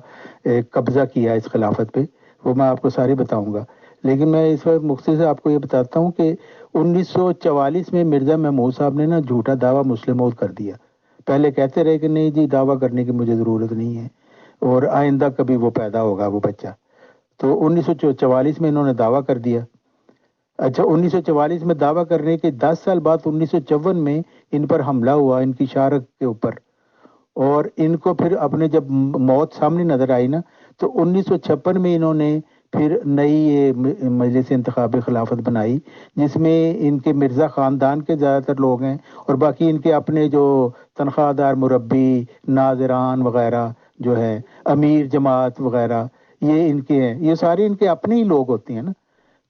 قبضہ کیا اس خلافت پہ، وہ میں آپ کو ساری بتاؤں گا. لیکن میں اس وقت مختصر آپ کو یہ بتاتا ہوں کہ 1944 میں مرزا محمود صاحب نے نا جھوٹا دعویٰ مسلم موت کر دیا. پہلے کہتے رہے کہ نہیں جی دعویٰ کرنے کی مجھے ضرورت نہیں ہے اور آئندہ کبھی وہ پیدا ہوگا وہ بچہ. تو 1944 میں انہوں نے دعویٰ کر دیا. اچھا 1944 میں دعویٰ کرنے کے 10 سال بعد 1954 میں ان پر حملہ ہوا، ان کی شارک کے اوپر، اور ان کو پھر اپنے جب موت سامنے نظر آئی نا تو 1956 میں انہوں نے پھر نئی یہ مجلس انتخابی خلافت بنائی، جس میں ان کے مرزا خاندان کے زیادہ تر لوگ ہیں اور باقی ان کے اپنے جو تنخواہ دار مربی، ناظران وغیرہ جو ہے، امیر جماعت وغیرہ، یہ ان کے ہیں، یہ سارے ان کے اپنے ہی لوگ ہوتے ہیں نا.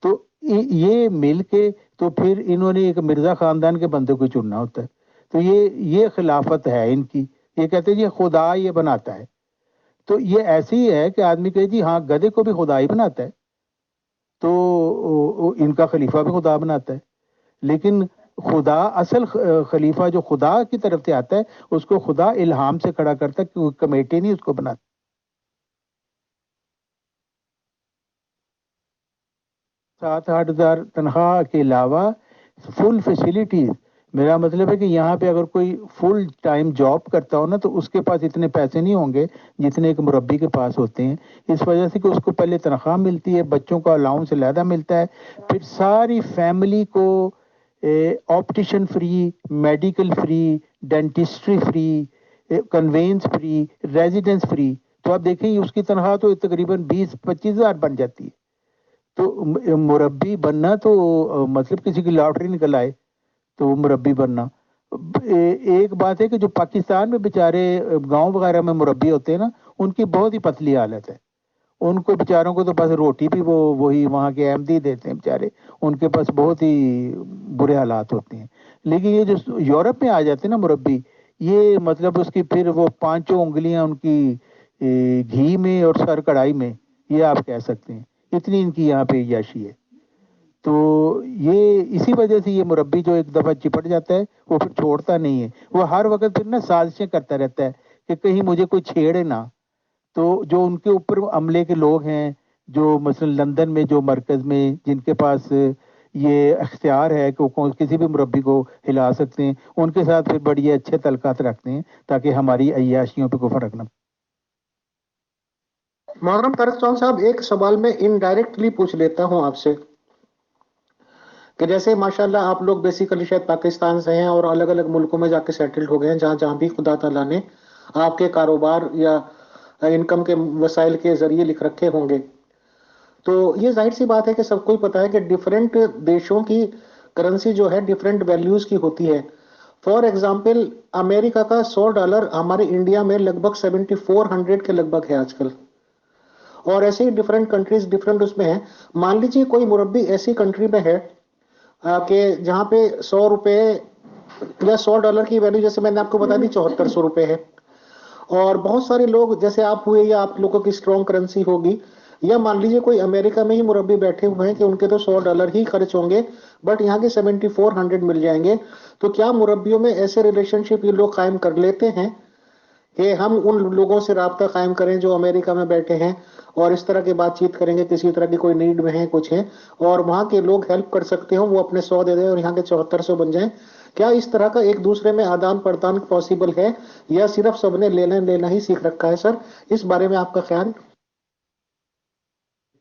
تو یہ مل کے تو پھر انہوں نے ایک مرزا خاندان کے بندے کو چننا ہوتا ہے. تو یہ خلافت ہے ان کی. یہ کہتے ہیں یہ خدا یہ بناتا ہے. تو یہ ایسے ہی ہے کہ آدمی کہے جی ہاں گدھے کو بھی خدا ہی بناتا ہے، تو ان کا خلیفہ بھی خدا بناتا ہے. لیکن خدا اصل خلیفہ جو خدا کی طرف سے آتا ہے اس کو خدا الہام سے کھڑا کرتا ہے، کیونکہ کمیٹی نہیں اس کو بناتی. 7-8 ہزار تنخواہ کے علاوہ فل فیسلٹیز. میرا مطلب ہے کہ یہاں پہ اگر کوئی فل ٹائم جاب کرتا ہو نا تو اس کے پاس اتنے پیسے نہیں ہوں گے جتنے ایک مربی کے پاس ہوتے ہیں، اس وجہ سے کہ اس کو پہلے تنخواہ ملتی ہے، بچوں کا الاؤنس علیحدہ ملتا ہے، پھر ساری فیملی کو optician free, medical free, dentistry free, conveyance free, residence free. تو آپ دیکھیں اس کی تنخواہ تو تقریباً 20-25 ہزار بن جاتی ہے. تو مربی بننا تو مطلب کسی کی لاٹری نکل آئے تو وہ مربی بننا. ایک بات ہے کہ جو پاکستان میں بیچارے گاؤں وغیرہ میں مربی ہوتے ہیں نا ان کی بہت ہی پتلی حالت ہے. ان کو بیچاروں کو تو بس روٹی بھی وہی وہاں کے احمدی دیتے ہیں بیچارے، ان کے پاس بہت ہی برے حالات ہوتے ہیں. لیکن یہ جو یورپ میں آ جاتے ہیں نا مربی، یہ مطلب اس کی پھر وہ 5 انگلیاں ان کی گھی میں اور سر کڑھائی میں، یہ آپ کہہ سکتے ہیں اتنی ان کی یہاں پہ عیاشی ہے. تو یہ اسی وجہ سے یہ مربی جو ایک دفعہ چپٹ جاتا ہے وہ پھر چھوڑتا نہیں ہے، وہ ہر وقت پھر نا سازشیں کرتا رہتا ہے کہ کہیں مجھے کوئی چھیڑے نہ. تو جو ان کے اوپر عملے کے لوگ ہیں، جو مثلا لندن میں جو مرکز میں جن کے پاس یہ اختیار ہے کہ وہ کسی بھی مربی کو ہلا سکتے ہیں، ان کے ساتھ پھر بڑی اچھے تعلقات رکھتے ہیں تاکہ ہماری عیاشیوں پہ کوئی فرق نہ. محترم طارق چوہان صاحب، ایک سوال میں انڈائریکٹلی پوچھ لیتا ہوں آپ سے کہ جیسے ماشاءاللہ آپ لوگ بیسیکلی شاید پاکستان سے ہیں اور الگ الگ ملکوں میں جا کے سیٹلڈ ہو گئے ہیں، جہاں جہاں بھی خدا تعالیٰ نے آپ کے کاروبار یا انکم کے وسائل کے ذریعے لکھ رکھے ہوں گے. تو یہ ظاہر سی بات ہے کہ سب کو ہی پتا ہے کہ ڈفرینٹ دیشوں کی کرنسی جو ہے ڈفرینٹ ویلیوز کی ہوتی ہے. فار ایگزامپل امریکہ کا $100 ہمارے انڈیا میں لگ بھگ 7400 کے لگ بھگ ہے آج کل. اور ایسے ہی ڈفرینٹ کنٹریز ڈفرینٹ اس میں ہیں. مان لیجیے کوئی مربی ایسی کنٹری میں ہے کہ جہاں پہ $100 یا $100 کی ویلیو جیسے میں نے آپ کو بتا دی 7400 ہے، اور بہت سارے لوگ جیسے آپ ہوئے یا آپ لوگوں کی اسٹرانگ کرنسی ہوگی، یا مان لیجیے کوئی امریکہ میں ہی مربی بیٹھے ہوئے ہیں کہ ان کے تو $100 ہی خرچ ہوں گے بٹ یہاں کے 7400 مل جائیں گے. تو کیا مربیوں میں ایسے ریلیشن شپ یہ لوگ قائم کر لیتے ہیں کہ ہم ان لوگوں سے رابطہ قائم کریں جو امریکہ میں بیٹھے ہیں اور اس طرح کی بات چیت کریں گے کسی طرح کی کوئی نیڈ میں ہے کچھ ہے اور وہاں کے لوگ ہیلپ کر سکتے ہوں، وہ اپنے 100 دے دیں اور یہاں کے 7400 بن جائیں؟ کیا اس طرح کا ایک دوسرے میں آدان پردان پاسبل ہے یا صرف سب نے لینا لینا ہی سیکھ رکھا ہے سر؟ اس بارے میں آپ کا خیال؟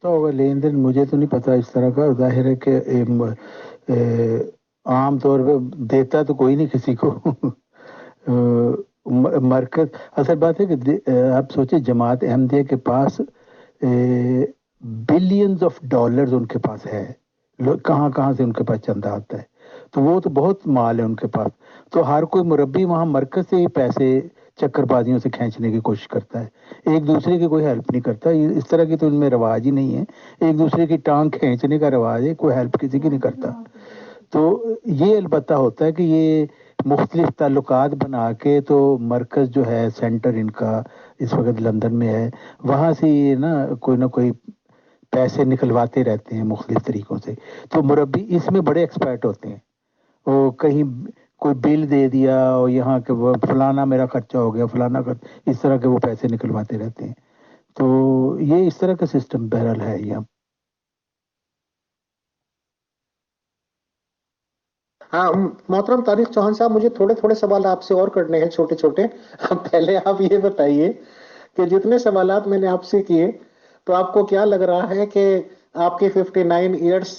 تو ہوگا لین دین، مجھے تو نہیں پتا اس طرح کا، ظاہر ہے کہ عام طور پہ دیتا تو کوئی نہیں کسی کو مرکز، اصل بات ہے کہ آپ سوچیں جماعت احمدیہ کے پاس بلینز آف ڈالرز ان کے پاس ہے، کہاں کہاں سے ان کے پاس چندہ آتا ہے، تو وہ تو بہت مال ہے ان کے پاس، تو ہر کوئی مربی وہاں مرکز سے ہی پیسے چکر بازیوں سے کھینچنے کی کوشش کرتا ہے، ایک دوسرے کی کوئی ہیلپ نہیں کرتا، اس طرح کی تو ان میں رواج ہی نہیں ہے، ایک دوسرے کی ٹانگ کھینچنے کا رواج ہے، کوئی ہیلپ کسی کی نہیں کرتا۔ تو یہ البتہ ہوتا ہے کہ یہ مختلف تعلقات بنا کے تو مرکز جو ہے سینٹر ان کا اس وقت لندن میں ہے، وہاں سے یہ نا کوئی نہ کوئی پیسے نکلواتے رہتے ہیں مختلف طریقوں سے، تو مربی اس میں بڑے ایکسپرٹ ہوتے ہیں، وہ کہیں کوئی بل دے دیا اور یہاں کہ وہ فلانا میرا خرچہ ہو گیا، فلانا اس طرح کے وہ پیسے نکلواتے رہتے ہیں، تو یہ اس طرح کا سسٹم بہرحال ہے یہاں۔ ہاں محترم طارق چوہان صاحب، مجھے تھوڑے تھوڑے سوال آپ سے اور کرنے ہیں، چھوٹے چھوٹے۔ پہلے آپ یہ بتائیے کہ جتنے سوالات میں نے آپ سے کیے، تو آپ کو کیا لگ رہا ہے کہ آپ کے 59 ایئرس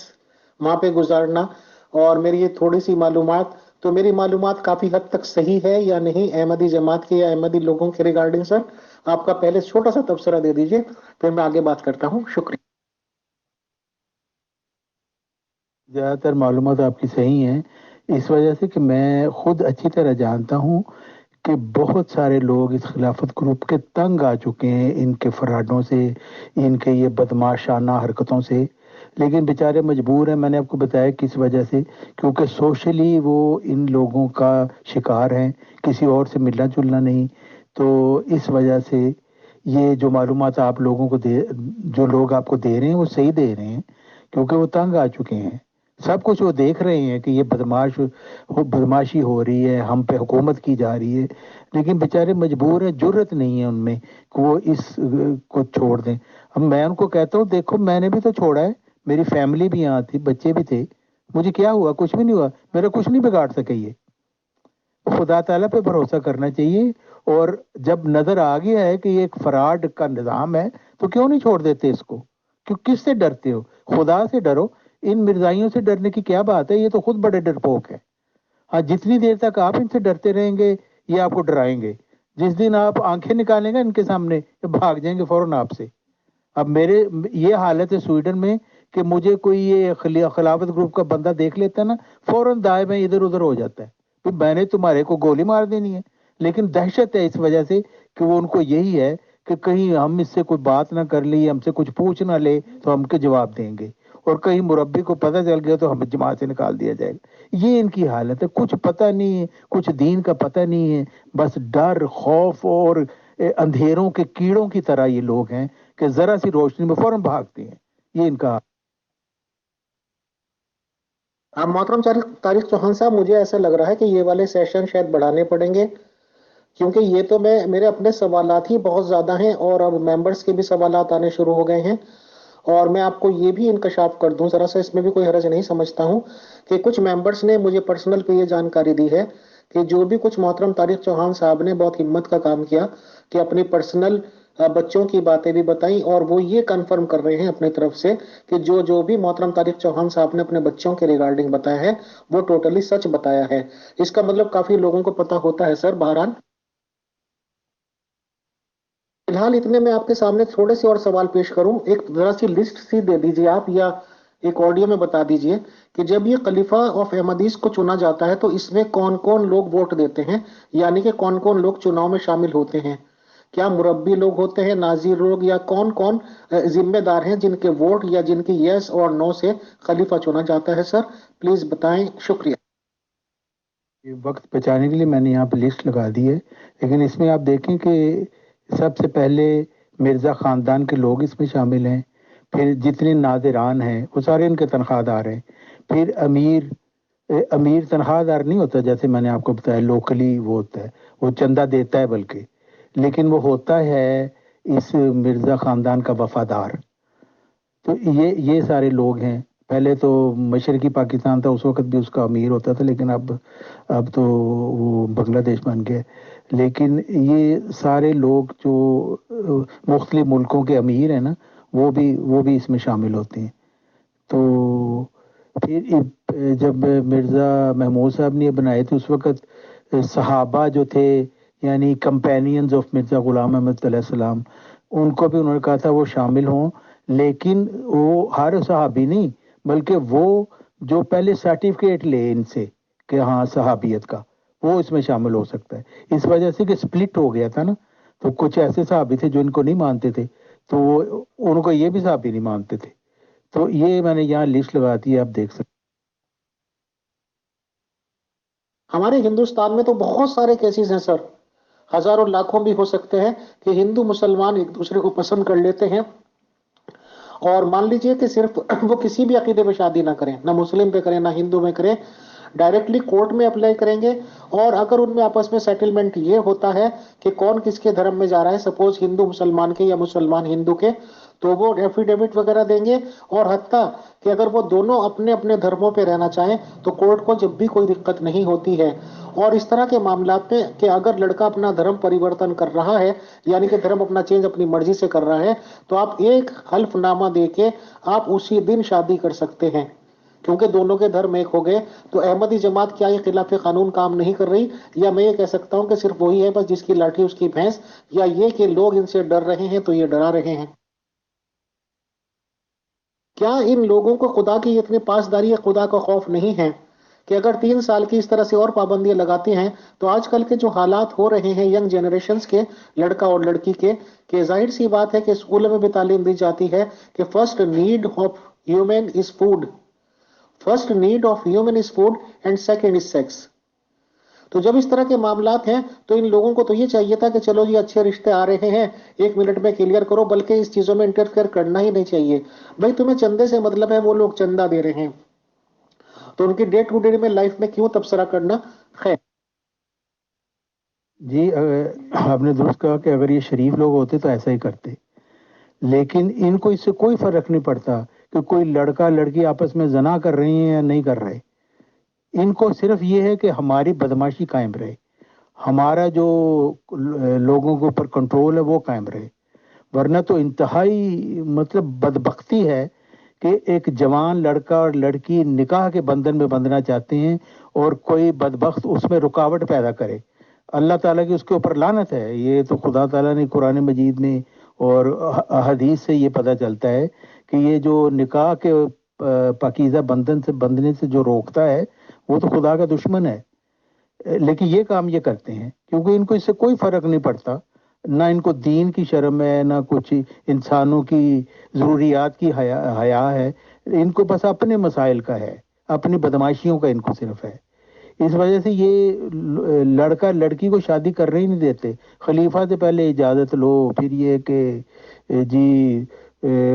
وہاں پہ گزارنا اور میری یہ تھوڑی سی معلومات، تو میری معلومات کافی حد تک صحیح ہے یا نہیں احمدی جماعت کے یا احمدی لوگوں کے ریگارڈنگ سر؟ آپ کا پہلے چھوٹا سا تبصرہ دے دیجئے، پھر میں آگے بات کرتا ہوں، شکریہ۔ زیادہ تر معلومات آپ کی صحیح ہیں، اس وجہ سے کہ میں خود اچھی طرح جانتا ہوں کہ بہت سارے لوگ اس خلافت گروپ کے تنگ آ چکے ہیں ان کے فراڈوں سے، ان کے یہ بدماشانہ حرکتوں سے، لیکن بیچارے مجبور ہیں، میں نے آپ کو بتایا کس وجہ سے، کیونکہ سوشلی وہ ان لوگوں کا شکار ہیں، کسی اور سے ملنا جلنا نہیں، تو اس وجہ سے یہ جو معلومات آپ لوگوں کو جو لوگ آپ کو دے رہے ہیں وہ صحیح دے رہے ہیں، کیونکہ وہ تنگ آ چکے ہیں، سب کچھ وہ دیکھ رہے ہیں کہ یہ بدماشی ہو رہی ہے، ہم پہ حکومت کی جا رہی ہے، لیکن بیچارے مجبور ہیں، جرت نہیں ہے ان میں کہ وہ اس کو چھوڑ دیں۔ اب میں ان کو کہتا ہوں دیکھو میں نے بھی تو چھوڑا ہے، میری فیملی بھی یہاں تھی، بچے بھی تھے، مجھے کیا ہوا؟ کچھ بھی نہیں ہوا، میرا کچھ نہیں بگاڑ سکے یہ۔ خدا تعالیٰ پہ بھروسہ کرنا چاہیے، اور جب نظر آ گیا ہے کہ یہ ایک فراڈ کا نظام ہے تو کیوں نہیں چھوڑ دیتے اس کو؟ کیوں کس سے ڈرتے ہو؟ خدا سے ڈرو، ان مرزائیوں سے ڈرنے کی کیا بات ہے، یہ تو خود بڑے ڈرپوک ہیں۔ ہاں جتنی دیر تک آپ ان سے ڈرتے رہیں گے یہ آپ کو ڈرائیں گے، جس دن آپ آنکھیں نکالیں گے ان کے سامنے یہ بھاگ جائیں گے فوراً آپ سے۔ اب میرے یہ حالت ہے سویڈن میں کہ مجھے کوئی یہ خلافت گروپ کا بندہ دیکھ لیتا ہے نا، فوراً دائیں بائیں ادھر ادھر ہو جاتا ہے، پھر میں نے تمہارے کو گولی مار دینی ہے، لیکن دہشت ہے اس وجہ سے کہ وہ ان کو یہی ہے کہ کہیں ہم اس سے کوئی بات نہ کر لی، ہم سے کچھ پوچھ نہ لے تو ہم کے جواب دیں گے، اور کہیں مربی کو پتہ چل گیا تو ہمیں جماعت سے نکال دیا جائے گا۔ یہ ان کی حالت ہے، کچھ پتہ نہیں ہے، کچھ دین کا پتہ نہیں ہے، بس ڈر خوف اور اندھیروں کے کیڑوں کی طرح یہ لوگ ہیں کہ ذرا سی روشنی میں فوراً بھاگتے ہیں، یہ ان کا۔ محترم طارق چوہان صاحب، مجھے ایسا لگ رہا ہے کہ یہ والے سیشن شاید بڑھانے پڑیں گے، کیونکہ یہ تو میرے اپنے سوالات ہی بہت زیادہ ہیں اور اب ممبرس کے بھی سوالات آنے شروع ہو گئے ہیں، اور میں آپ کو یہ بھی انکشاف کر دوں، ذرا سا اس میں بھی کوئی حرج نہیں سمجھتا ہوں کہ کچھ ممبرس نے مجھے پرسنل پہ یہ جانکاری دی ہے کہ جو بھی کچھ محترم طارق چوہان صاحب نے بہت ہمت کا کام کیا کہ اپنی پرسنل بچوں کی باتیں بھی بتائیں، اور وہ یہ کنفرم کر رہے ہیں اپنی طرف سے کہ جو جو بھی محترم طارق چوہان صاحب نے اپنے بچوں کے ریگارڈنگ بتایا ہے وہ ٹوٹلی سچ بتایا ہے۔ اس کا مطلب کافی لوگوں کو پتا ہوتا ہے سر۔ بہرحال فی الحال اتنے میں آپ کے سامنے تھوڑے سے اور سوال پیش کروں، ایک ذرا سی لسٹ سی دے دیجیے آپ، یا ایک آڈیو میں بتا دیجیے کہ جب یہ خلیفہ آف احمدیز کو چنا جاتا ہے تو اس میں کون کون لوگ ووٹ دیتے ہیں، یعنی کہ کون کون لوگ چناؤ میں شامل ہوتے ہیں؟ کیا مربی لوگ ہوتے ہیں، ناظر لوگ، یا کون کون ذمہ دار ہیں جن کے ووٹ یا جن کی یس اور نو سے خلیفہ چنا جاتا ہے سر؟ پلیز بتائیں، شکریہ۔ یہ وقت بچانے کے لیے میں نے یہاں پہ لسٹ لگا دی ہے، لیکن اس میں آپ دیکھیں کہ سب سے پہلے مرزا خاندان کے لوگ اس میں شامل ہیں، پھر جتنے ناظران ہیں وہ سارے ان کے تنخواہ دار ہیں، پھر امیر تنخواہ دار نہیں ہوتا، جیسے میں نے آپ کو بتایا لوکلی وہ ہوتا ہے، وہ چندہ دیتا ہے بلکہ، لیکن وہ ہوتا ہے اس مرزا خاندان کا وفادار، تو یہ سارے لوگ ہیں۔ پہلے تو مشرقی پاکستان تھا، اس وقت بھی اس کا امیر ہوتا تھا، لیکن اب تو وہ بنگلہ دیش بن گیا۔ لیکن یہ سارے لوگ جو مختلف ملکوں کے امیر ہیں نا، وہ بھی اس میں شامل ہوتے ہیں۔ تو پھر جب مرزا محمود صاحب نے یہ بنائے تھے، اس وقت صحابہ جو تھے، یعنی کمپینینز آف مرزا غلام احمد علیہ السلام، ان کو بھی انہوں نے کہا تھا وہ شامل ہوں، لیکن وہ ہر صحابی نہیں، بلکہ وہ جو پہلے سرٹیفکیٹ لے ان سے کہ ہاں صحابیت کا، وہ اس میں شامل ہو سکتا ہے۔ اس وجہ سے کہ سپلٹ ہو گیا تھا نا، تو کچھ ایسے صحابی تھے جو ان کو نہیں مانتے تھے، تو ان کو یہ بھی صحابی نہیں مانتے تھے۔ تو یہ میں نے یہاں لسٹ لگا دی ہے، آپ دیکھ سکتے ہمارے ہندوستان میں تو بہت سارے کیسز ہیں سر، ہزاروں لاکھوں بھی ہو سکتے ہیں، کہ ہندو مسلمان ایک دوسرے کو پسند کر لیتے ہیں، اور مان لیجئے کہ صرف وہ کسی بھی عقیدے پہ شادی نہ کریں، نہ مسلم پہ کریں نہ ہندو میں کریں، ڈائریکٹلی کورٹ میں اپلائی کریں گے، اور اگر ان میں آپس میں سیٹلمنٹ یہ ہوتا ہے کہ کون کس کے دھرم میں جا رہا ہے، سپوز ہندو مسلمان کے یا مسلمان ہندو کے، تو وہ ایفیڈیوٹ وغیرہ دیں گے، اور حتیٰ کہ اگر وہ دونوں اپنے اپنے دھرموں پہ رہنا چاہیں تو کورٹ کو جب بھی کوئی دقت نہیں ہوتی ہے۔ اور اس طرح کے معاملات میں کہ اگر لڑکا اپنا دھرم پریورتن کر رہا ہے، یعنی کہ دھرم اپنا چینج اپنی مرضی سے کر رہا ہے، تو آپ ایک حلف نامہ دے کے آپ اسی دن شادی کر سکتے ہیں، کیونکہ دونوں کے دھرم ایک ہو گئے۔ تو احمدی جماعت کیا یہ خلاف قانون کام نہیں کر رہی؟ یا میں یہ کہہ سکتا ہوں کہ صرف وہی ہے بس جس کی لاٹھی اس کی بھینس، یا یہ کہ لوگ ان سے ڈر رہے ہیں تو یہ ڈرا رہے ہیں؟ کیا ان لوگوں کو خدا کی اتنی پاسداری ہے، خدا کا خوف نہیں ہے کہ اگر 3 سال کی اس طرح سے اور پابندیاں لگاتے ہیں تو آج کل کے جو حالات ہو رہے ہیں ینگ جنریشنز کے، لڑکا اور لڑکی کے، کہ ظاہر سی بات ہے کہ اسکولوں میں بھی تعلیم دی جاتی ہے کہ first need of human is food, first need of human is food and second is sex. تو جب اس طرح کے معاملات ہیں تو ان لوگوں کو تو یہ چاہیے تھا کہ چلو یہ اچھے رشتے آ رہے ہیں 1 منٹ میں کلیئر کرو، بلکہ اس چیزوں میں انٹرفیئر کرنا ہی نہیں چاہیے۔ بھائی تمہیں چندے سے مطلب ہے، وہ لوگ چندہ دے رہے ہیں، تو ان کی ڈے ٹو ڈے میں لائف میں کیوں تبصرہ کرنا؟ خیر، ہیں۔ جی آپ نے درست کہا کہ اگر یہ شریف لوگ ہوتے تو ایسا ہی کرتے، لیکن ان کو اس سے کوئی فرق نہیں پڑتا کہ کوئی لڑکا لڑکی آپس میں زنا کر رہی ہیں یا نہیں کر رہے۔ ان کو صرف یہ ہے کہ ہماری بدماشی قائم رہے، ہمارا جو لوگوں کے اوپر کنٹرول ہے وہ قائم رہے، ورنہ تو انتہائی مطلب بدبختی ہے کہ ایک جوان لڑکا اور لڑکی نکاح کے بندھن میں بندھنا چاہتے ہیں، اور کوئی بدبخت اس میں رکاوٹ پیدا کرے۔ اللہ تعالیٰ کی اس کے اوپر لعنت ہے۔ یہ تو خدا تعالیٰ نے قرآن مجید میں اور حدیث سے یہ پتہ چلتا ہے کہ یہ جو نکاح کے پاکیزہ بندھن سے بندھنے سے جو روکتا ہے، وہ تو خدا کا دشمن ہے۔ لیکن یہ کام یہ کرتے ہیں کیونکہ ان کو اس سے کوئی فرق نہیں پڑتا، نہ ان کو دین کی شرم ہے، نہ کچھ انسانوں کی ضروریات کی حیا ہے، ان کو بس اپنے مسائل کا ہے، اپنی بدماشیوں کا ان کو صرف ہے۔ اس وجہ سے یہ لڑکا لڑکی کو شادی کرنے ہی نہیں دیتے۔ خلیفہ سے پہلے اجازت لو، پھر یہ کہ جی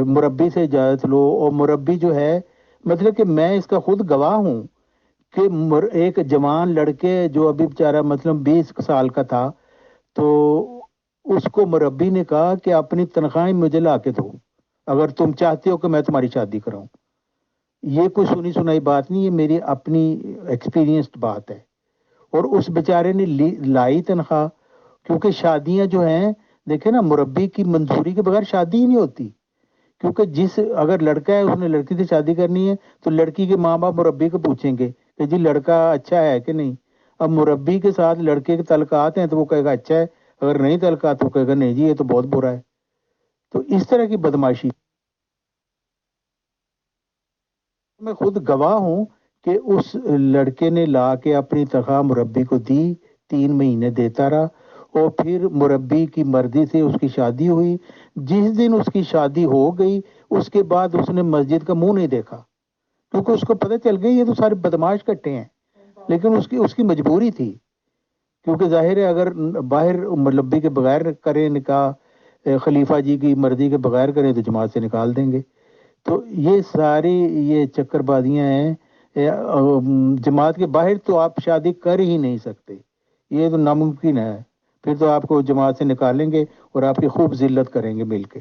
مربی سے اجازت لو، اور مربی جو ہے، مطلب کہ میں اس کا خود گواہ ہوں کہ ایک جوان لڑکے جو ابھی بیچارہ مطلب 20 سال کا تھا، تو اس کو مربی نے کہا کہ اپنی تنخواہیں مجھے لا کے دو اگر تم چاہتے ہو کہ میں تمہاری شادی کراؤں۔ یہ کوئی سنی سنائی بات نہیں، یہ میری اپنی ایکسپیرینسڈ بات ہے۔ اور اس بیچارے نے لائی تنخواہ، کیونکہ شادیاں جو ہیں، دیکھیں نا، مربی کی منظوری کے بغیر شادی ہی نہیں ہوتی، کیونکہ اگر لڑکا ہے اس نے لڑکی سے شادی کرنی ہے تو لڑکی کے ماں باپ مربی کو پوچھیں گے کہ جی لڑکا اچھا ہے کہ نہیں۔ اب مربی کے ساتھ لڑکے کے تعلقات ہیں تو وہ کہے گا اچھا ہے، اگر نہیں تعلقات تو کہے گا نہیں جی یہ تو بہت برا ہے۔ تو اس طرح کی بدماشی میں خود گواہ ہوں کہ اس لڑکے نے لا کے اپنی تنخواہ مربی کو دی، 3 مہینے دیتا رہا، اور پھر مربی کی مرضی سے اس کی شادی ہوئی۔ جس دن اس کی شادی ہو گئی اس کے بعد اس نے مسجد کا منہ نہیں دیکھا، کیونکہ اس کو پتہ چل گئی یہ تو سارے بدماش کٹے ہیں، لیکن اس کی مجبوری تھی، کیونکہ ظاہر ہے اگر باہر مربی کے بغیر کریں نکاح، خلیفہ جی کی مرضی کے بغیر کریں تو جماعت سے نکال دیں گے۔ تو یہ ساری یہ چکر بازیاں ہیں۔ جماعت کے باہر تو آپ شادی کر ہی نہیں سکتے، یہ تو ناممکن ہے، پھر تو آپ کو جماعت سے نکالیں گے اور آپ کی خوب ذلت کریں گے مل کے۔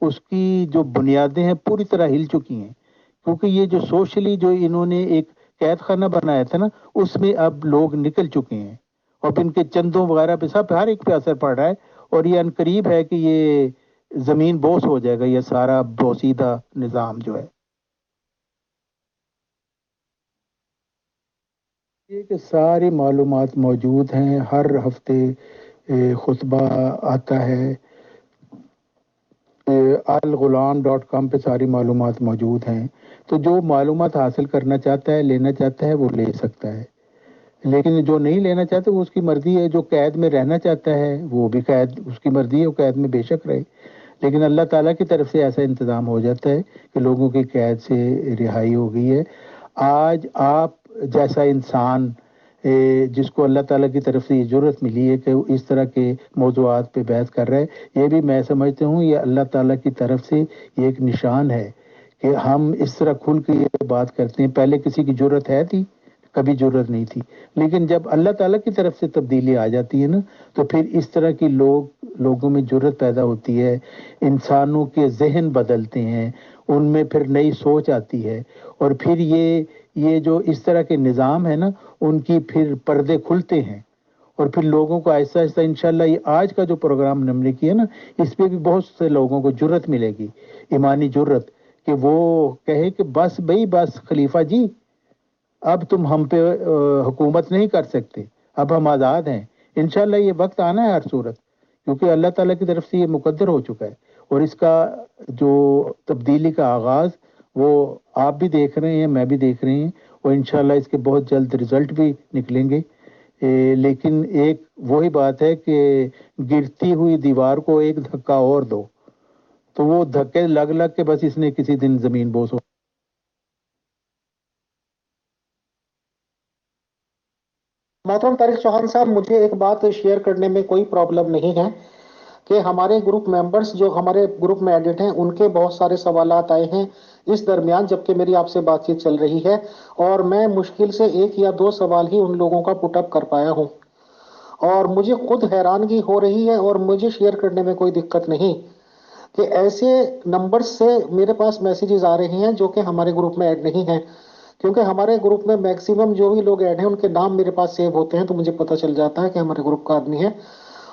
اس کی جو بنیادیں ہیں پوری طرح ہل چکی ہیں، کیونکہ یہ جو سوشلی جو انہوں نے ایک قید خانہ بنایا تھا نا، اس میں اب لوگ نکل چکے ہیں، اور ان کے چندوں وغیرہ پہ سب ہر ایک پہ اثر پڑ رہا ہے، اور یہ عنقریب ہے کہ یہ زمین بوس ہو جائے گا، یہ سارا بوسیدہ نظام جو ہے۔ یہ کہ ساری معلومات موجود ہیں، ہر ہفتے خطبہ آتا ہے، الغلام.com پہ ساری معلومات موجود ہیں، تو جو معلومات حاصل کرنا چاہتا ہے، لینا چاہتا ہے، وہ لے سکتا ہے، لیکن جو نہیں لینا چاہتا وہ اس کی مرضی ہے۔ جو قید میں رہنا چاہتا ہے وہ بھی قید، اس کی مرضی ہے، وہ قید میں بے شک رہے، لیکن اللہ تعالیٰ کی طرف سے ایسا انتظام ہو جاتا ہے کہ لوگوں کی قید سے رہائی ہو گئی ہے۔ آج آپ جیسا انسان جس کو اللہ تعالیٰ کی طرف سے یہ جرت ملی ہے کہ وہ اس طرح کے موضوعات پہ بحث کر رہا ہے، یہ بھی میں سمجھتا ہوں یہ اللہ تعالیٰ کی طرف سے یہ ایک نشان ہے کہ ہم اس طرح کھل کے یہ بات کرتے ہیں۔ پہلے کسی کی جرت ہے تھی؟ کبھی ضرورت نہیں تھی، لیکن جب اللہ تعالیٰ کی طرف سے تبدیلی آ جاتی ہے نا، تو پھر اس طرح کی لوگوں میں جرت پیدا ہوتی ہے، انسانوں کے ذہن بدلتے ہیں، ان میں پھر نئی سوچ آتی ہے، اور پھر یہ جو اس طرح کے نظام ہے نا، ان کی پھر پردے کھلتے ہیں، اور پھر لوگوں کو آہستہ آہستہ انشاءاللہ یہ آج کا جو پروگرام ہم نے کیا نا، اس پہ بھی بہت سے لوگوں کو جرت ملے گی، ایمانی جرت، کہ وہ کہے کہ بس بھائی بس خلیفہ جی، اب تم ہم پہ حکومت نہیں کر سکتے، اب ہم آزاد ہیں۔ انشاءاللہ یہ وقت آنا ہے ہر صورت، کیونکہ اللہ تعالیٰ کی طرف سے یہ مقدر ہو چکا ہے، اور اس کا جو تبدیلی کا آغاز وہ آپ بھی دیکھ رہے ہیں، میں بھی دیکھ رہے ہیں، اور انشاءاللہ اس کے بہت جلد رزلٹ بھی نکلیں گے۔ لیکن ایک وہی بات ہے کہ گرتی ہوئی دیوار کو ایک دھکا اور دو، تو وہ دھکے لگ لگ کے بس اس نے کسی دن زمین بوس ہو۔ محترم طارق چوہان صاحب، مجھے ایک بات شیئر کرنے میں کوئی پرابلم نہیں ہے کہ ہمارے گروپ ممبرز جو ہمارے گروپ میں ایڈٹ ہیں ان کے بہت سارے سوالات آئے ہیں اس درمیان جبکہ میری آپ سے بات چیت چل رہی ہے، اور میں مشکل سے ایک یا دو سوال ہی ان لوگوں کا پٹ اپ کر پایا ہوں، اور مجھے خود حیرانگی ہو رہی ہے اور مجھے شیئر کرنے میں کوئی دقت نہیں کہ ایسے نمبر سے میرے پاس میسیجز آ رہے ہیں جو کہ ہمارے گروپ میں ایڈ نہیں ہیں، کیونکہ ہمارے گروپ میں میکسیمم جو بھی لوگ ایڈ ہیں ان کے نام میرے پاس سیو ہوتے ہیں، تو مجھے پتہ چل جاتا ہے کہ ہمارے گروپ کا آدمی ہے،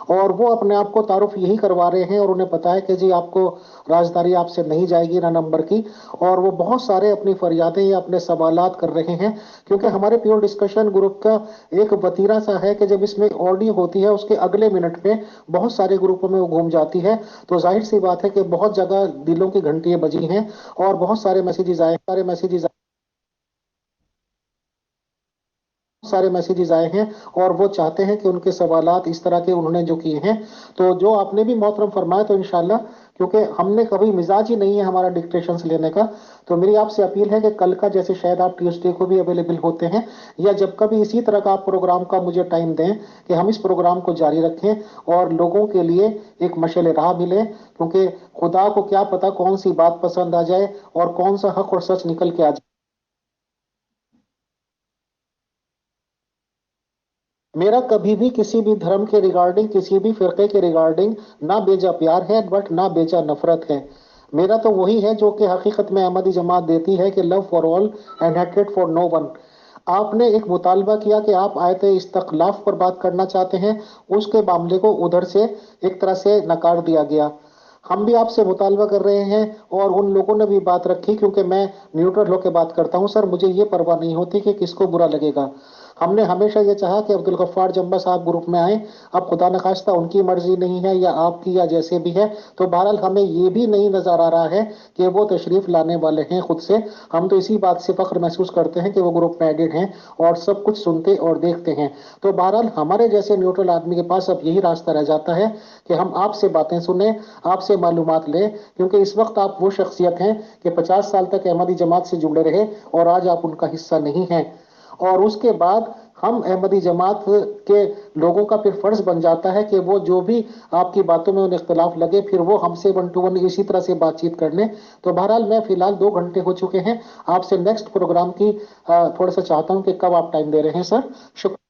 اور وہ اپنے آپ کو تعارف یہی کروا رہے ہیں، اور انہیں پتا ہے کہ جی آپ کو رازداری آپ سے نہیں جائے گی نہ نمبر کی، اور وہ بہت سارے اپنی فریادیں یا اپنے سوالات کر رہے ہیں، کیونکہ ہمارے پیور ڈسکشن گروپ کا ایک وتیرہ سا ہے کہ جب اس میں آڈیو ہوتی ہے اس کے اگلے منٹ میں بہت سارے گروپوں میں وہ گھوم جاتی ہے، تو ظاہر سی بات ہے کہ بہت جگہ دلوں کی گھنٹیاں بجی ہیں، اور بہت سارے میسیجز آئے ہیں، اور وہ چاہتے ہیں کہ ان کے سوالات اس طرح کے انہوں نے جو کیے ہیں، تو جو آپ نے بھی محترم فرمایا، تو انشاءاللہ کیونکہ ہم نے کبھی مزاج ہی نہیں ہے ہمارا ڈکٹیشنز لینے کا، تو میری آپ سے اپیل ہے کہ کل کا جیسے شاید آپ ٹیوزڈے کو بھی اویلیبل ہوتے ہیں، یا جب کبھی اسی طرح کا آپ پروگرام کا مجھے ٹائم دیں کہ ہم اس پروگرام کو جاری رکھیں اور لوگوں کے لیے ایک مشعل راہ ملے، کیونکہ خدا کو کیا پتا کون سی بات پسند آ جائے اور کون سا حق اور سچ نکل کے آ جائے۔ میرا کبھی بھی کسی بھی دھرم کے ریگارڈنگ، کسی بھی فرقے کے ریگارڈنگ نہ بیجا پیار ہے بٹ نہ بیجا نفرت ہے، میرا تو وہی ہے جو کہ حقیقت میں احمدی جماعت دیتی ہے کہ love for all and hatred for no one. آپ نے ایک مطالبہ کیا کہ آپ آیت استخلاف پر بات کرنا چاہتے ہیں، اس کے معاملے کو ادھر سے ایک طرح سے نکار دیا گیا، ہم بھی آپ سے مطالبہ کر رہے ہیں، اور ان لوگوں نے بھی بات رکھی، کیونکہ میں نیوٹرل ہو کے بات کرتا ہوں سر، مجھے یہ پرواہ نہیں ہوتی کہ کس کو برا لگے گا، ہم نے ہمیشہ یہ چاہا کہ عبدالغفار جمبا صاحب گروپ میں آئیں، اب خدا نخواستہ ان کی مرضی نہیں ہے یا آپ کی یا جیسے بھی ہے، تو بہرحال ہمیں یہ بھی نہیں نظر آ رہا ہے کہ وہ تشریف لانے والے ہیں خود سے، ہم تو اسی بات سے فخر محسوس کرتے ہیں کہ وہ گروپ میں ایڈڈ ہیں اور سب کچھ سنتے اور دیکھتے ہیں، تو بہرحال ہمارے جیسے نیوٹرل آدمی کے پاس اب یہی راستہ رہ جاتا ہے کہ ہم آپ سے باتیں سنیں، آپ سے معلومات لیں، کیونکہ اس وقت آپ وہ شخصیت ہیں کہ 50 سال تک احمدی جماعت سے جڑے رہے اور آج آپ ان کا حصہ نہیں ہیں، اور اس کے بعد ہم احمدی جماعت کے لوگوں کا پھر فرض بن جاتا ہے کہ وہ جو بھی آپ کی باتوں میں انہیں اختلاف لگے پھر وہ ہم سے ون ٹو ون اسی طرح سے بات چیت کر لیں، تو بہرحال میں فی الحال 2 گھنٹے ہو چکے ہیں، آپ سے نیکسٹ پروگرام کی تھوڑا سا چاہتا ہوں کہ کب آپ ٹائم دے رہے ہیں سر، شکریہ۔